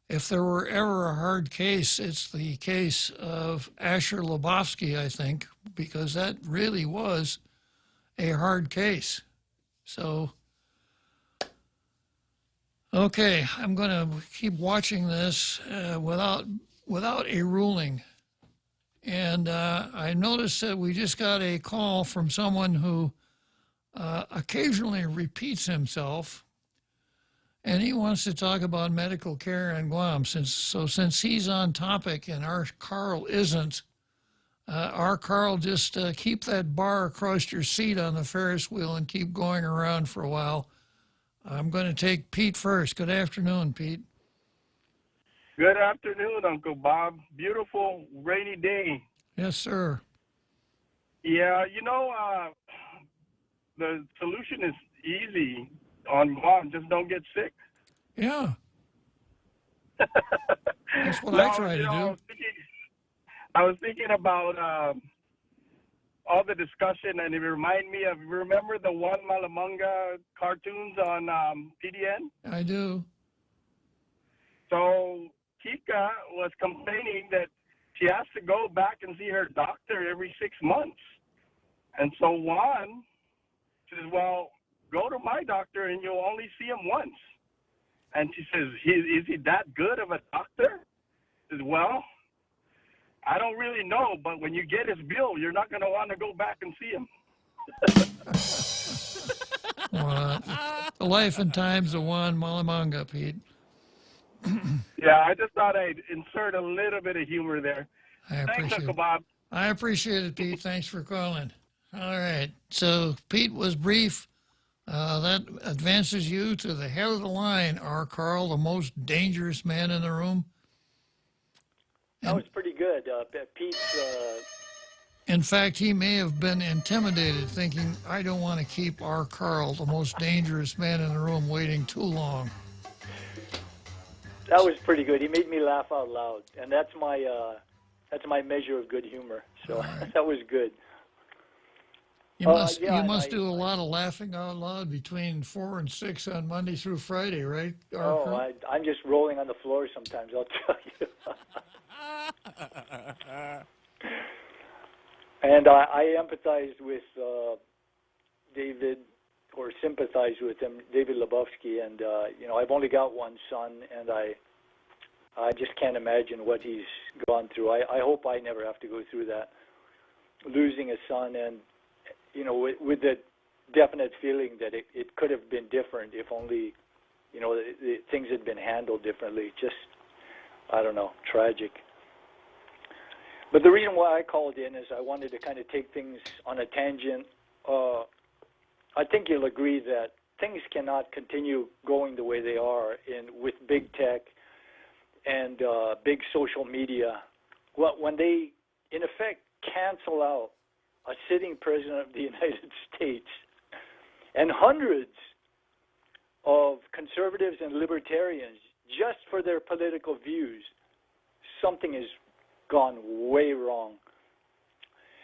If there were ever a hard case, it's the case of Asher Lebofsky, I think, because that really was a hard case. So, okay, I'm going to keep watching this without a ruling. And I noticed that we just got a call from someone who occasionally repeats himself. And he wants to talk about medical care in Guam. Since he's on topic and our Carl isn't, our Carl, just keep that bar across your seat on the Ferris wheel and keep going around for a while. I'm going to take Pete first. Good afternoon, Pete. Good afternoon, Uncle Bob. Beautiful rainy day. Yes, sir. Yeah, you know, the solution is easy on Guam. Just don't get sick. Yeah. That's what I try to do. I was thinking about all the discussion, and it reminded me of, remember the one Malamunga cartoons on PDN? I do. So Kika was complaining that she has to go back and see her doctor every 6 months. And so Juan says, well, go to my doctor and you'll only see him once. And she says, is he that good of a doctor? He says, well, I don't really know, but when you get his bill, you're not going to want to go back and see him. Well, the life and times of Juan Malamunga, Pete. Yeah, I just thought I'd insert a little bit of humor there. Thanks, Uncle Bob. I appreciate it, Pete. Thanks for calling. All right. So Pete was brief. That advances you to the head of the line, our Carl, the most dangerous man in the room. That was pretty good. Pete's... In fact, he may have been intimidated, thinking, I don't want to keep our Carl, the most dangerous man in the room, waiting too long. That was pretty good. He made me laugh out loud, and that's my measure of good humor. So that was good. You must do a lot of laughing out loud between 4 and 6 on Monday through Friday, right? I'm just rolling on the floor sometimes, I'll tell you. And I empathized with David, or sympathized with him, David Lebofsky, and you know, I've only got one son, and I just can't imagine what he's gone through. I hope I never have to go through that, losing a son, and you know, with the definite feeling that it could have been different if only, you know, the things had been handled differently. Just, I don't know, tragic. But the reason why I called in is I wanted to kind of take things on a tangent. I think you'll agree that things cannot continue going the way they are with big tech and big social media. When they, in effect, cancel out a sitting president of the United States and hundreds of conservatives and libertarians just for their political views, something has gone way wrong.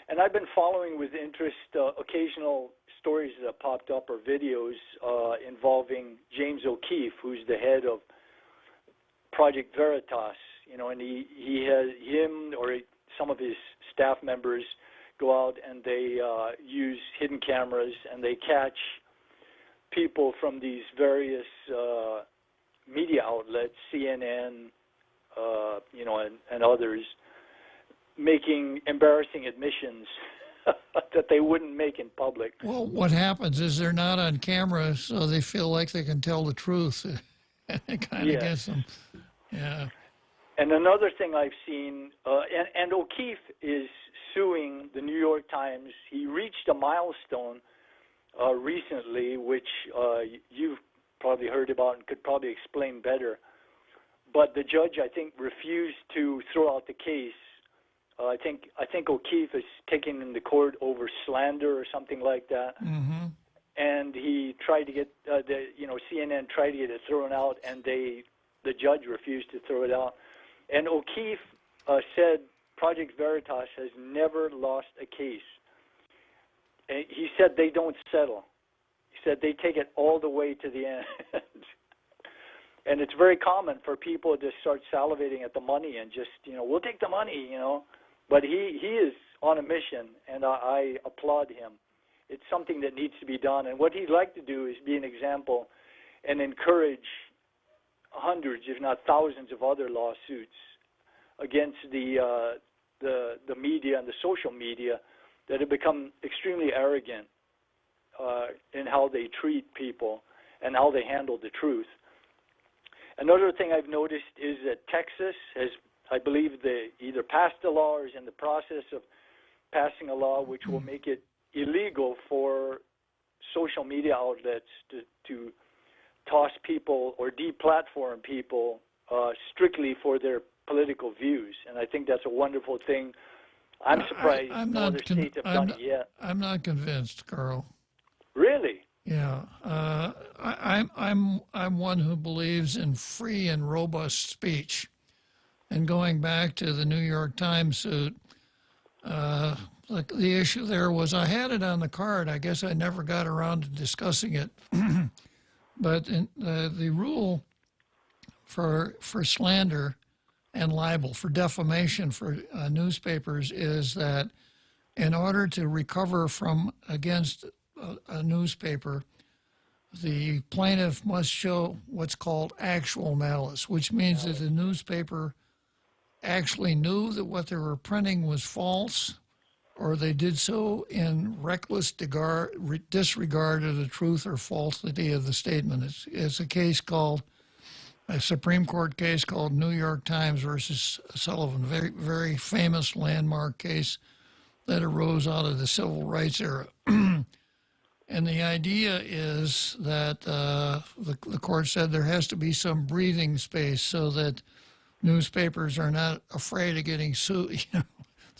And I've been following with interest occasional stories that popped up or videos involving James O'Keefe, who's the head of Project Veritas, you know, and he has him or some of his staff members go out and they use hidden cameras and they catch people from these various media outlets, CNN, you know, and others, making embarrassing admissions that they wouldn't make in public. Well, what happens is they're not on camera, so they feel like they can tell the truth. It kind of gets them. Yeah. And another thing I've seen, and O'Keefe is suing the New York Times. He reached a milestone recently, which you've probably heard about and could probably explain better. But the judge, I think, refused to throw out the case. I think O'Keefe is taken into court over slander or something like that. Mm-hmm. And he tried to get CNN tried to get it thrown out, and the judge refused to throw it out. And O'Keefe said Project Veritas has never lost a case. And he said they don't settle. He said they take it all the way to the end. And it's very common for people to start salivating at the money and just, we'll take the money, But he is on a mission, and I applaud him. It's something that needs to be done. And what he'd like to do is be an example and encourage hundreds, if not thousands, of other lawsuits against the media and the social media that have become extremely arrogant in how they treat people and how they handle the truth. Another thing I've noticed is that Texas has, I believe, they either passed a law or is in the process of passing a law which will make it illegal for social media outlets to toss people or deplatform people strictly for their political views. And I think that's a wonderful thing. I'm surprised no other states have done it yet. I'm not convinced, Carl. Really? Yeah, I'm one who believes in free and robust speech. And going back to the New York Times suit, the issue there was I had it on the card. I guess I never got around to discussing it. But the rule for slander and libel, for defamation for newspapers, is that in order to recover against a newspaper, the plaintiff must show what's called actual malice, which means that the newspaper actually knew that what they were printing was false, or they did so in reckless disregard of the truth or falsity of the statement. It's a Supreme Court case called New York Times versus Sullivan, very, very famous landmark case that arose out of the civil rights era. And the idea is that the court said there has to be some breathing space so that newspapers are not afraid of getting sued.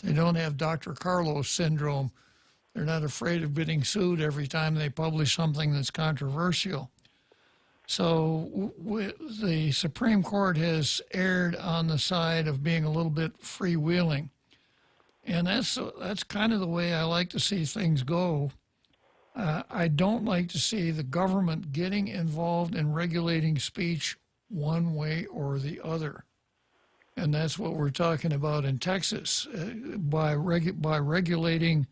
They don't have Dr. Carlos syndrome. They're not afraid of getting sued every time they publish something that's controversial. So the Supreme Court has erred on the side of being a little bit freewheeling. And that's kind of the way I like to see things go. I don't like to see the government getting involved in regulating speech one way or the other. And that's what we're talking about in Texas, by regulating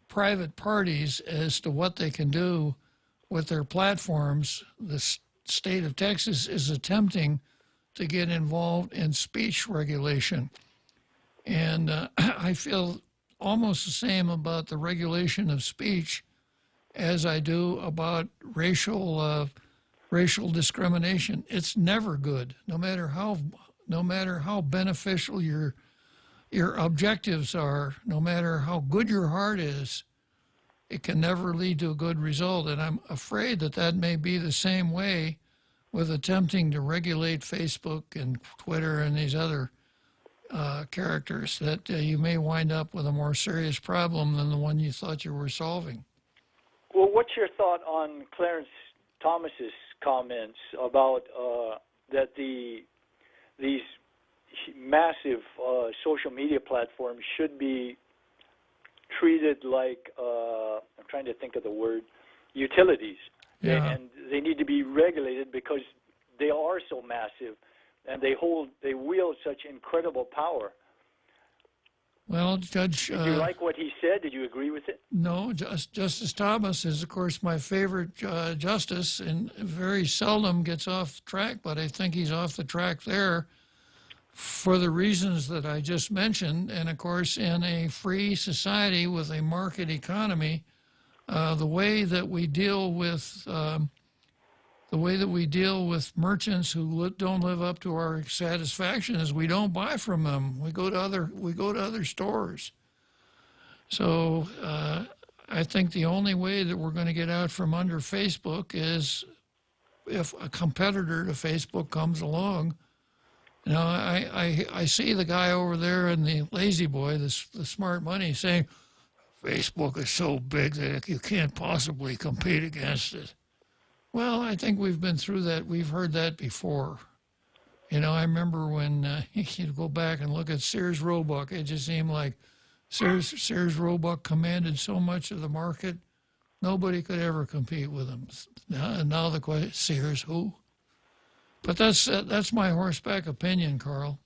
private parties as to what they can do with their platforms. The state of Texas is attempting to get involved in speech regulation. And I feel almost the same about the regulation of speech as I do about racial discrimination. It's never good, no matter how beneficial your objectives are, no matter how good your heart is. It can never lead to a good result. And I'm afraid that may be the same way with attempting to regulate Facebook and Twitter and these other characters, that you may wind up with a more serious problem than the one you thought you were solving. Well, what's your thought on Clarence Thomas's comments about that these massive social media platforms should be treated like, I'm trying to think of the word, utilities. Yeah. And they need to be regulated because they are so massive and they wield such incredible power. Well, Judge... Did you like what he said? Did you agree with it? No, Justice Thomas is, of course, my favorite justice, and very seldom gets off track, but I think he's off the track there for the reasons that I just mentioned. And, of course, in a free society with a market economy, the way that we deal with merchants who don't live up to our satisfaction is we don't buy from them. We go to other stores. So I think the only way that we're going to get out from under Facebook is if a competitor to Facebook comes along. You know, I see the guy over there in the lazy boy, the smart money, saying, Facebook is so big that you can't possibly compete against it. Well, I think we've been through that. We've heard that before. You know, I remember when you go back and look at Sears Roebuck, it just seemed like Sears Roebuck commanded so much of the market, nobody could ever compete with them. Now the question, Sears who? But that's my horseback opinion, Carl.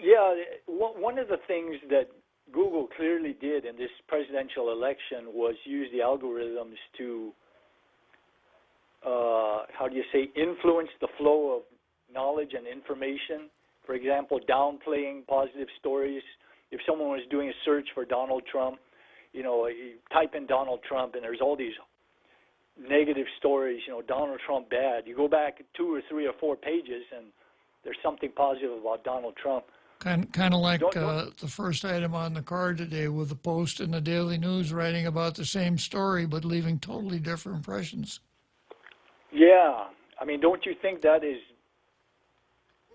Yeah, one of the things that Google clearly did in this presidential election was use the algorithms to, influence the flow of knowledge and information. For example, downplaying positive stories. If someone was doing a search for Donald Trump, you type in Donald Trump and there's all these negative stories, Donald Trump bad. You go back 2 or 3 or 4 pages and there's something positive about Donald Trump. Kind of like the first item on the card today with the Post and the Daily News writing about the same story but leaving totally different impressions. Yeah. I mean, don't you think that is...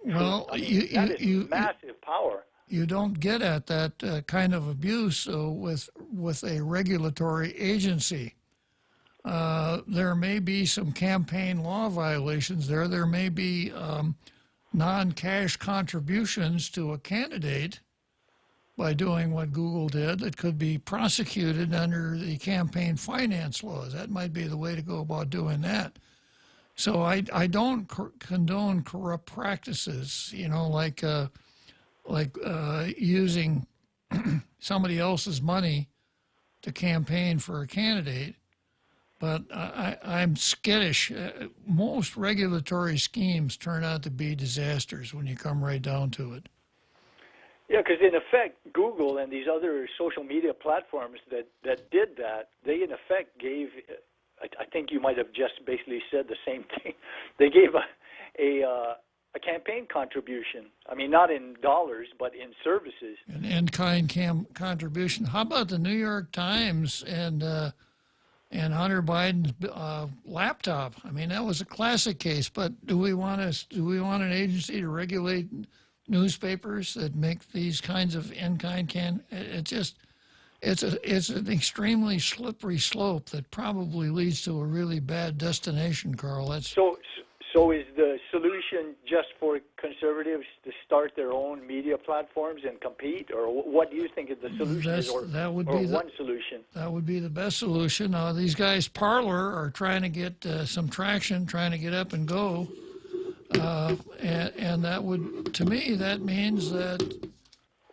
Well, that is massive power. You don't get at that kind of abuse with a regulatory agency. There may be some campaign law violations there. There may be non-cash contributions to a candidate by doing what Google did that could be prosecuted under the campaign finance laws. That might be the way to go about doing that. So I don't condone corrupt practices, like using somebody else's money to campaign for a candidate. But I'm skittish. Most regulatory schemes turn out to be disasters when you come right down to it. Yeah, because in effect, Google and these other social media platforms that did that, they in effect gave, I think you might have just basically said the same thing. They gave a campaign contribution. I mean, not in dollars, but in services. An in-kind contribution. How about the New York Times and Hunter Biden's laptop? I mean, that was a classic case. But do we want an agency to regulate newspapers that make these kinds of in-kind It's an extremely slippery slope that probably leads to a really bad destination, Carl. So is the solution just for conservatives to start their own media platforms and compete, or what do you think is the solution? That would be one solution. That would be the best solution. These guys, Parler, are trying to get some traction, trying to get up and go, and that would, to me, that means that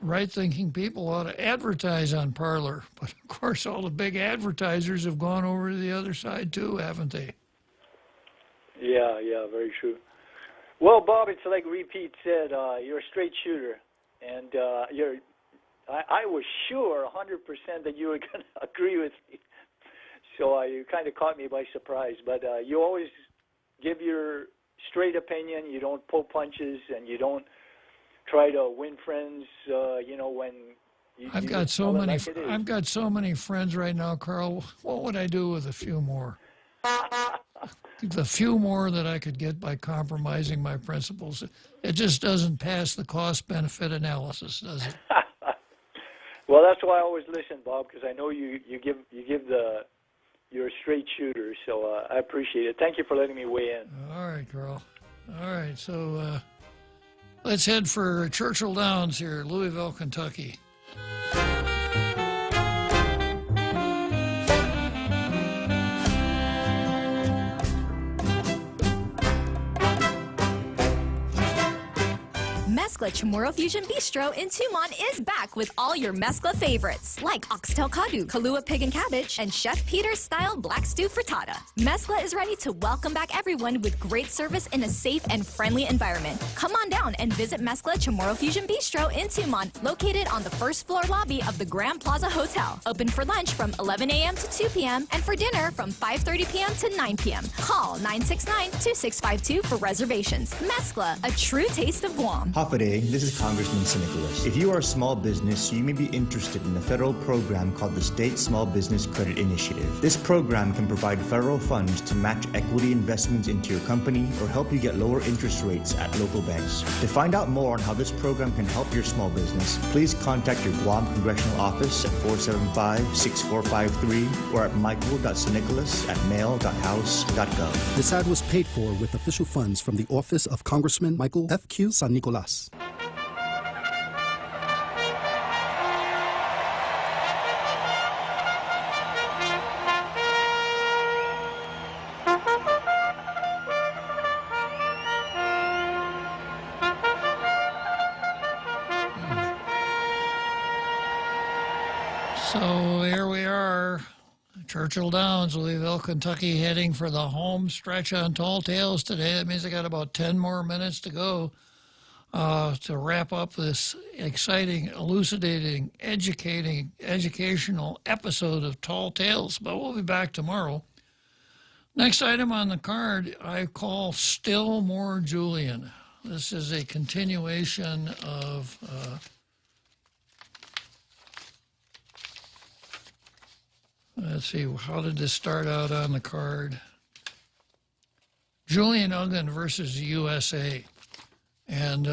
right-thinking people ought to advertise on Parler. But, of course, all the big advertisers have gone over to the other side, too, haven't they? Yeah, very true. Well, Bob, it's like Repeat said, you're a straight shooter. And I was sure 100% that you were going to agree with me. So you kind of caught me by surprise. But you always give your straight opinion. You don't pull punches, and you don't try to win friends, when I've got so many friends right now, Carl. What would I do with a few more? The few more that I could get by compromising my principles. It just doesn't pass the cost-benefit analysis, does it? Well, that's why I always listen, Bob, because I know you're a straight shooter, so I appreciate it. Thank you for letting me weigh in. All right, Carl. All right, so let's head for Churchill Downs here, Louisville, Kentucky. Mescla Chamorro Fusion Bistro in Tumon is back with all your Mescla favorites, like oxtail kadu, Kahlua pig and cabbage, and Chef Peter's style black stew frittata. Mescla is ready to welcome back everyone with great service in a safe and friendly environment. Come on down and visit Mescla Chamorro Fusion Bistro in Tumon, located on the first floor lobby of the Grand Plaza Hotel. Open for lunch from 11 a.m. to 2 p.m. and for dinner from 5:30 p.m. to 9 p.m. Call 969-2652 for reservations. Mescla, a true taste of Guam. Hafa day, this is Congressman Nicholas. If you are a small business, you may be interested in a federal program called the State Small Business Credit Initiative. This program can provide federal funds to match equity investments into your company or help you get lower interest rates at local banks. To find out more on how this program can help your small business, please contact your Guam Congressional Office at 475-6453 or at michael.sannicolas@mail.house.gov. This ad was paid for with official funds from the Office of Congressman Michael F.Q. San Nicolas. So here we are, Churchill Downs, Louisville, Kentucky, heading for the home stretch on Tall Tales today. That means I got about 10 more minutes to go to wrap up this exciting, elucidating, educational episode of Tall Tales. But we'll be back tomorrow. Next item on the card, I call Still More Julian. This is a continuation of... let's see, how did this start out on the card? Julian Uggan versus the USA. And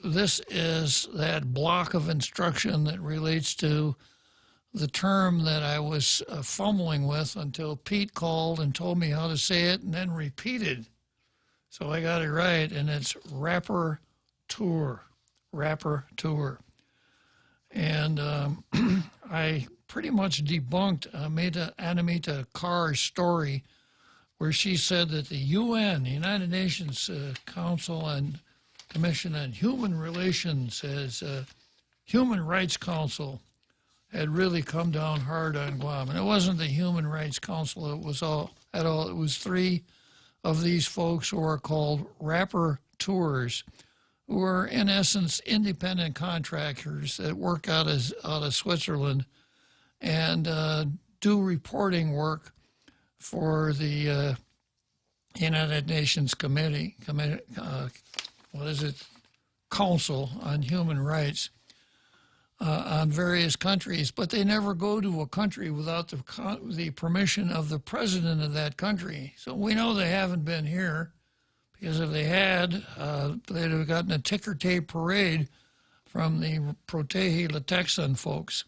this is that block of instruction that relates to the term that I was fumbling with until Pete called and told me how to say it and then repeated. So I got it right, and it's rapporteur. Rapporteur. And I pretty much debunked Anamita Carr's story where she said that the UN, the United Nations Council and Commission on Human Relations, as Human Rights Council, had really come down hard on Guam. And it wasn't the Human Rights Council, it was it was three of these folks who are called rapporteurs, who are in essence independent contractors that work out of Switzerland and do reporting work for the United Nations Council on Human Rights on various countries, but they never go to a country without the permission of the president of that country. So we know they haven't been here, because if they had, they'd have gotten a ticker tape parade from the Protege Latexan folks.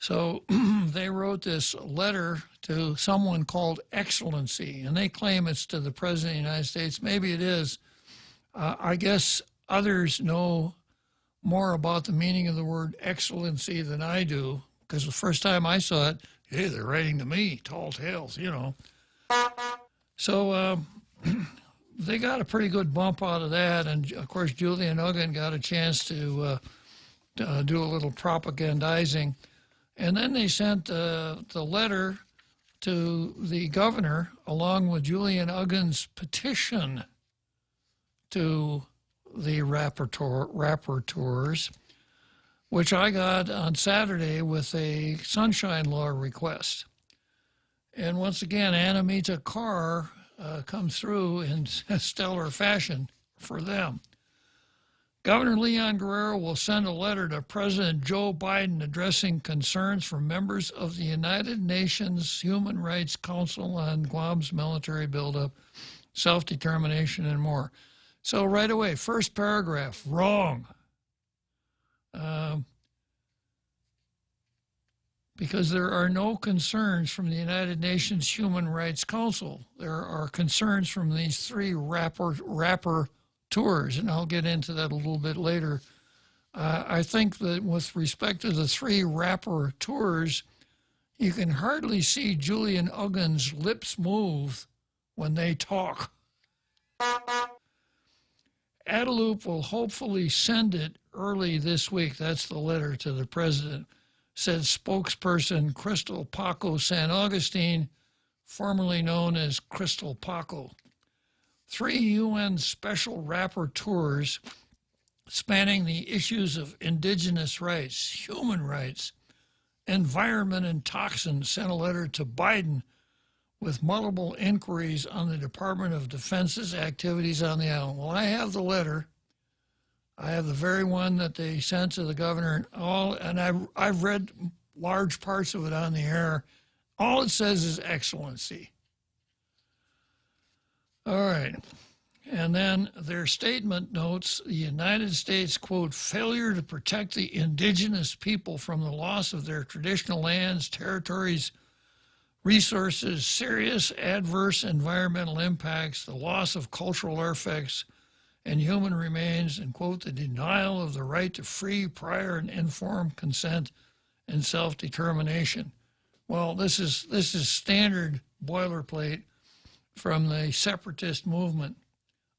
So they wrote this letter to someone called Excellency, and they claim it's to the President of the United States. Maybe it is. I guess others know more about the meaning of the word excellency than I do, because the first time I saw it, hey, they're writing to me, Tall Tales, you know. So they got a pretty good bump out of that, and of course Julian Uggan got a chance to do a little propagandizing. And then they sent the letter to the governor along with Julian Uggan's petition to the rapporteurs, which I got on Saturday with a sunshine law request. And once again, Anamita Carr comes through in stellar fashion for them. Governor Leon Guerrero will send a letter to President Joe Biden addressing concerns from members of the United Nations Human Rights Council on Guam's military buildup, self-determination, and more. So right away, first paragraph, wrong. Because there are no concerns from the United Nations Human Rights Council. There are concerns from these three rapporteurs, and I'll get into that a little bit later. I think that with respect to the three rapporteurs, you can hardly see Julian Uggan's lips move when they talk. Adelup will hopefully send it early this week. That's the letter to the president, said spokesperson Crystal Paco San Augustine, formerly known as Crystal Paco. 3 UN special rapporteurs spanning the issues of indigenous rights, human rights, environment, and toxins sent a letter to Biden with multiple inquiries on the Department of Defense's activities on the island. Well, I have the letter. I have the very one that they sent to the governor, and I've read large parts of it on the air. All it says is excellency. All right. And then their statement notes the United States, quote, failure to protect the indigenous people from the loss of their traditional lands, territories, resources, serious adverse environmental impacts, the loss of cultural artifacts and human remains, and, quote, the denial of the right to free, prior, and informed consent and self-determination. Well, this is standard boilerplate from the separatist movement.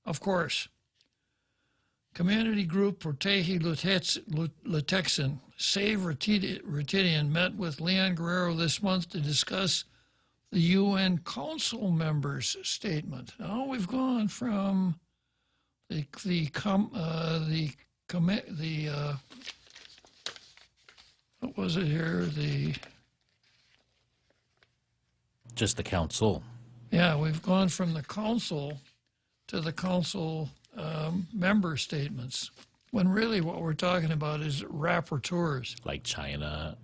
Of course, community group Proteji Luteksan, Save Retidian, met with Leon Guerrero this month to discuss the UN Council members' statement. Now we've gone from what was it here? Just the council. Yeah, we've gone from the council to the council member statements, when really what we're talking about is rapporteurs. Like China,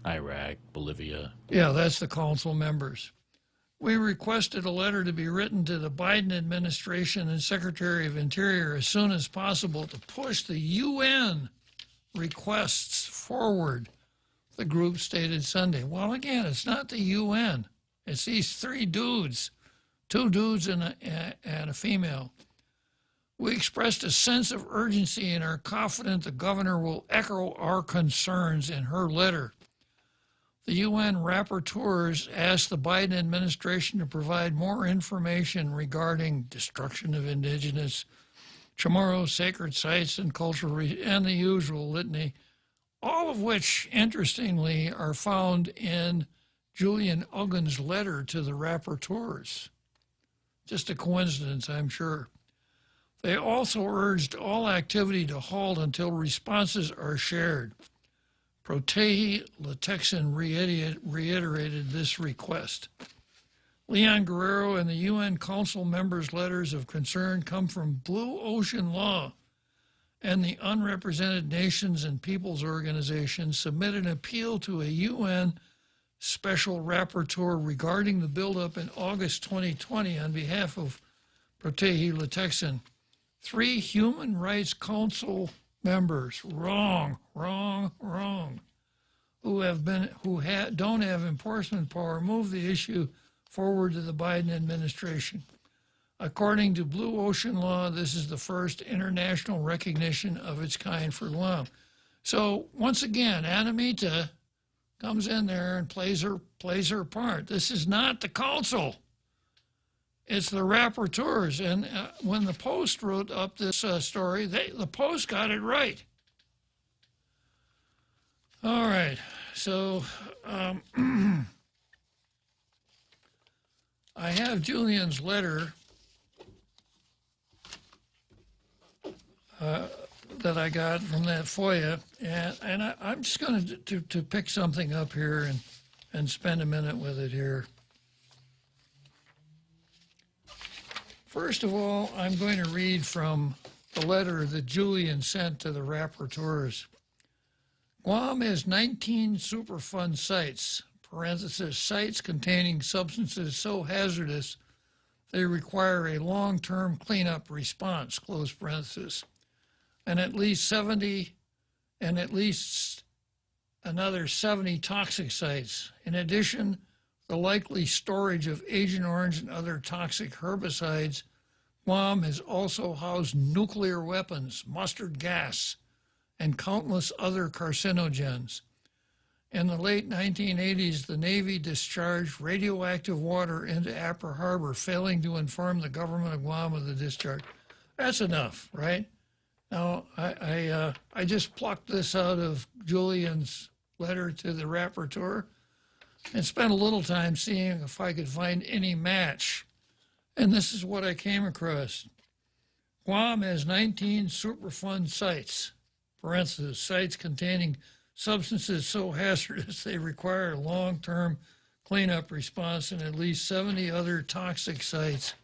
Iraq, Bolivia. Yeah, that's the council members. We requested a letter to be written to the Biden administration and Secretary of Interior as soon as possible to push the UN requests forward, the group stated Sunday. Well, again, it's not the UN. It's these three dudes, two dudes and a female. We expressed a sense of urgency and are confident the governor will echo our concerns in her letter. The UN rapporteurs asked the Biden administration to provide more information regarding destruction of indigenous Chamorro sacred sites and cultural and the usual litany, all of which, interestingly, are found in Julian Uggen's letter to the rapporteurs. Just a coincidence, I'm sure. They also urged all activity to halt until responses are shared. Proteji Luteksan reiterated this request. Leon Guerrero and the UN Council members' letters of concern come from Blue Ocean Law and the Unrepresented Nations and Peoples Organization submitted an appeal to a UN special rapporteur regarding the buildup in August 2020 on behalf of Proteji Luteksan. 3 Human Rights Council members, wrong, who don't have enforcement power, moved the issue forward to the Biden administration. According to Blue Ocean Law, this is the first international recognition of its kind for Guam. So once again, Anamita comes in there and plays her part. This is not the council. It's the rapporteurs. And when the Post wrote up this story, the Post got it right. All right. So I have Julian's letter that I got from that FOIA, and I'm just going to pick something up here and spend a minute with it here. First of all, I'm going to read from the letter that Julian sent to the rapporteurs. Guam has 19 Superfund sites, parenthesis, sites containing substances so hazardous they require a long-term cleanup response, close parenthesis, and at least another 70 toxic sites. In addition, the likely storage of Agent Orange and other toxic herbicides, Guam has also housed nuclear weapons, mustard gas, and countless other carcinogens. In the late 1980s, the Navy discharged radioactive water into Apra Harbor, failing to inform the government of Guam of the discharge. That's enough, right? Now, I just plucked this out of Julian's letter to the rapporteur and spent a little time seeing if I could find any match. And this is what I came across. Guam has 19 Superfund sites, parentheses, sites containing substances so hazardous they require a long-term cleanup response, and at least 70 other toxic sites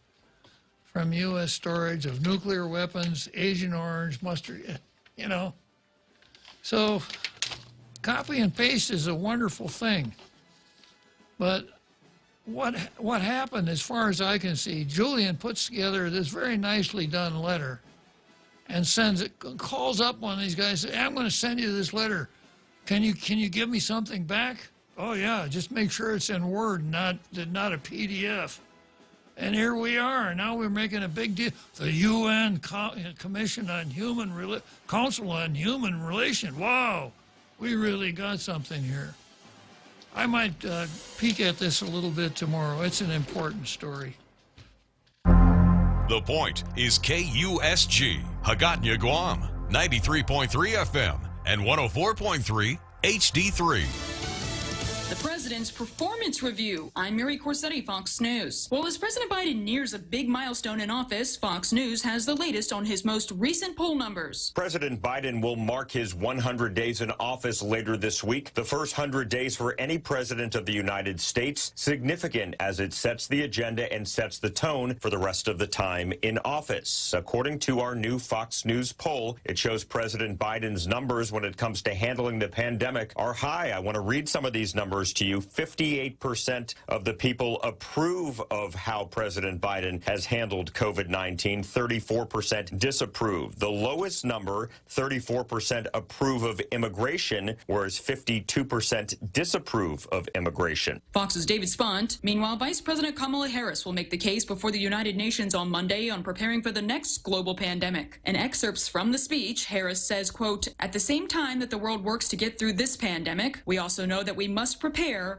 from U.S. storage of nuclear weapons, Agent Orange, mustard. you know. So copy and paste is a wonderful thing. But what happened, as far as I can see, Julian puts together this very nicely done letter and calls up one of these guys, says, I'm going to send you this letter. Can you give me something back? Oh yeah, just make sure it's in Word, not a PDF. And here we are. Now we're making a big deal. The UN Commission on Council on Human Relations. Wow, we really got something here. I might peek at this a little bit tomorrow. It's an important story. The Point is KUSG, Hagåtña, Guam, 93.3 FM and 104.3 HD3. The President's Performance Review. I'm Mary Corsetti, Fox News. Well, as President Biden nears a big milestone in office, Fox News has the latest on his most recent poll numbers. President Biden will mark his 100 days in office later this week, the first 100 days for any president of the United States, significant as it sets the agenda and sets the tone for the rest of the time in office. According to our new Fox News poll, it shows President Biden's numbers when it comes to handling the pandemic are high. I want to read some of these numbers to you. 58% of the people approve of how President Biden has handled COVID-19. 34% disapprove. The lowest number, 34% approve of immigration, whereas 52% disapprove of immigration. Fox's David Spont. Meanwhile, Vice President Kamala Harris will make the case before the United Nations on Monday on preparing for the next global pandemic. In excerpts from the speech, Harris says, quote, at the same time that the world works to get through this pandemic, we also know that we must prepare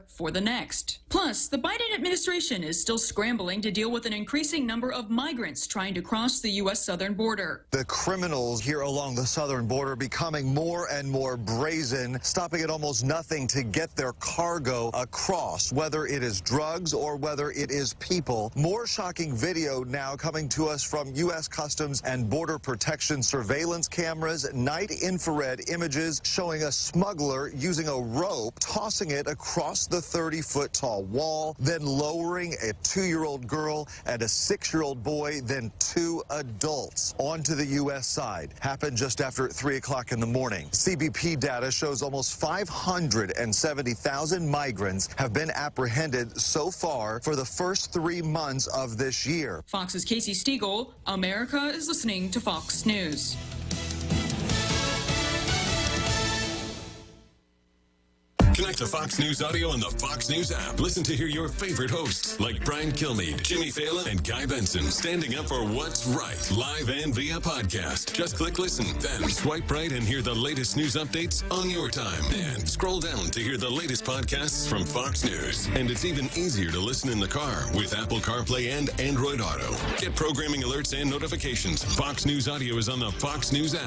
for the next. Plus, the Biden administration is still scrambling to deal with an increasing number of migrants trying to cross the U.S. southern border. The criminals here along the southern border becoming more and more brazen, stopping at almost nothing to get their cargo across, whether it is drugs or whether it is people. More shocking video now coming to us from U.S. Customs and Border Protection surveillance cameras, night infrared images showing a smuggler using a rope, tossing it across the 30-foot tall wall, then lowering a 2-year-old girl and a 6-year-old boy, then 2 adults onto the U.S. side. Happened just after 3 o'clock in the morning. CBP data shows almost 570,000 migrants have been apprehended so far for the first 3 months of this year. Fox's Casey Stiegel. America is listening to Fox News. Connect to Fox News Audio on the Fox News app. Listen to hear your favorite hosts like Brian Kilmeade, Jimmy Fallon, and Guy Benson standing up for what's right, live and via podcast. Just click listen, then swipe right and hear the latest news updates on your time. And scroll down to hear the latest podcasts from Fox News. And it's even easier to listen in the car with Apple CarPlay and Android Auto. Get programming alerts and notifications. Fox News Audio is on the Fox News app.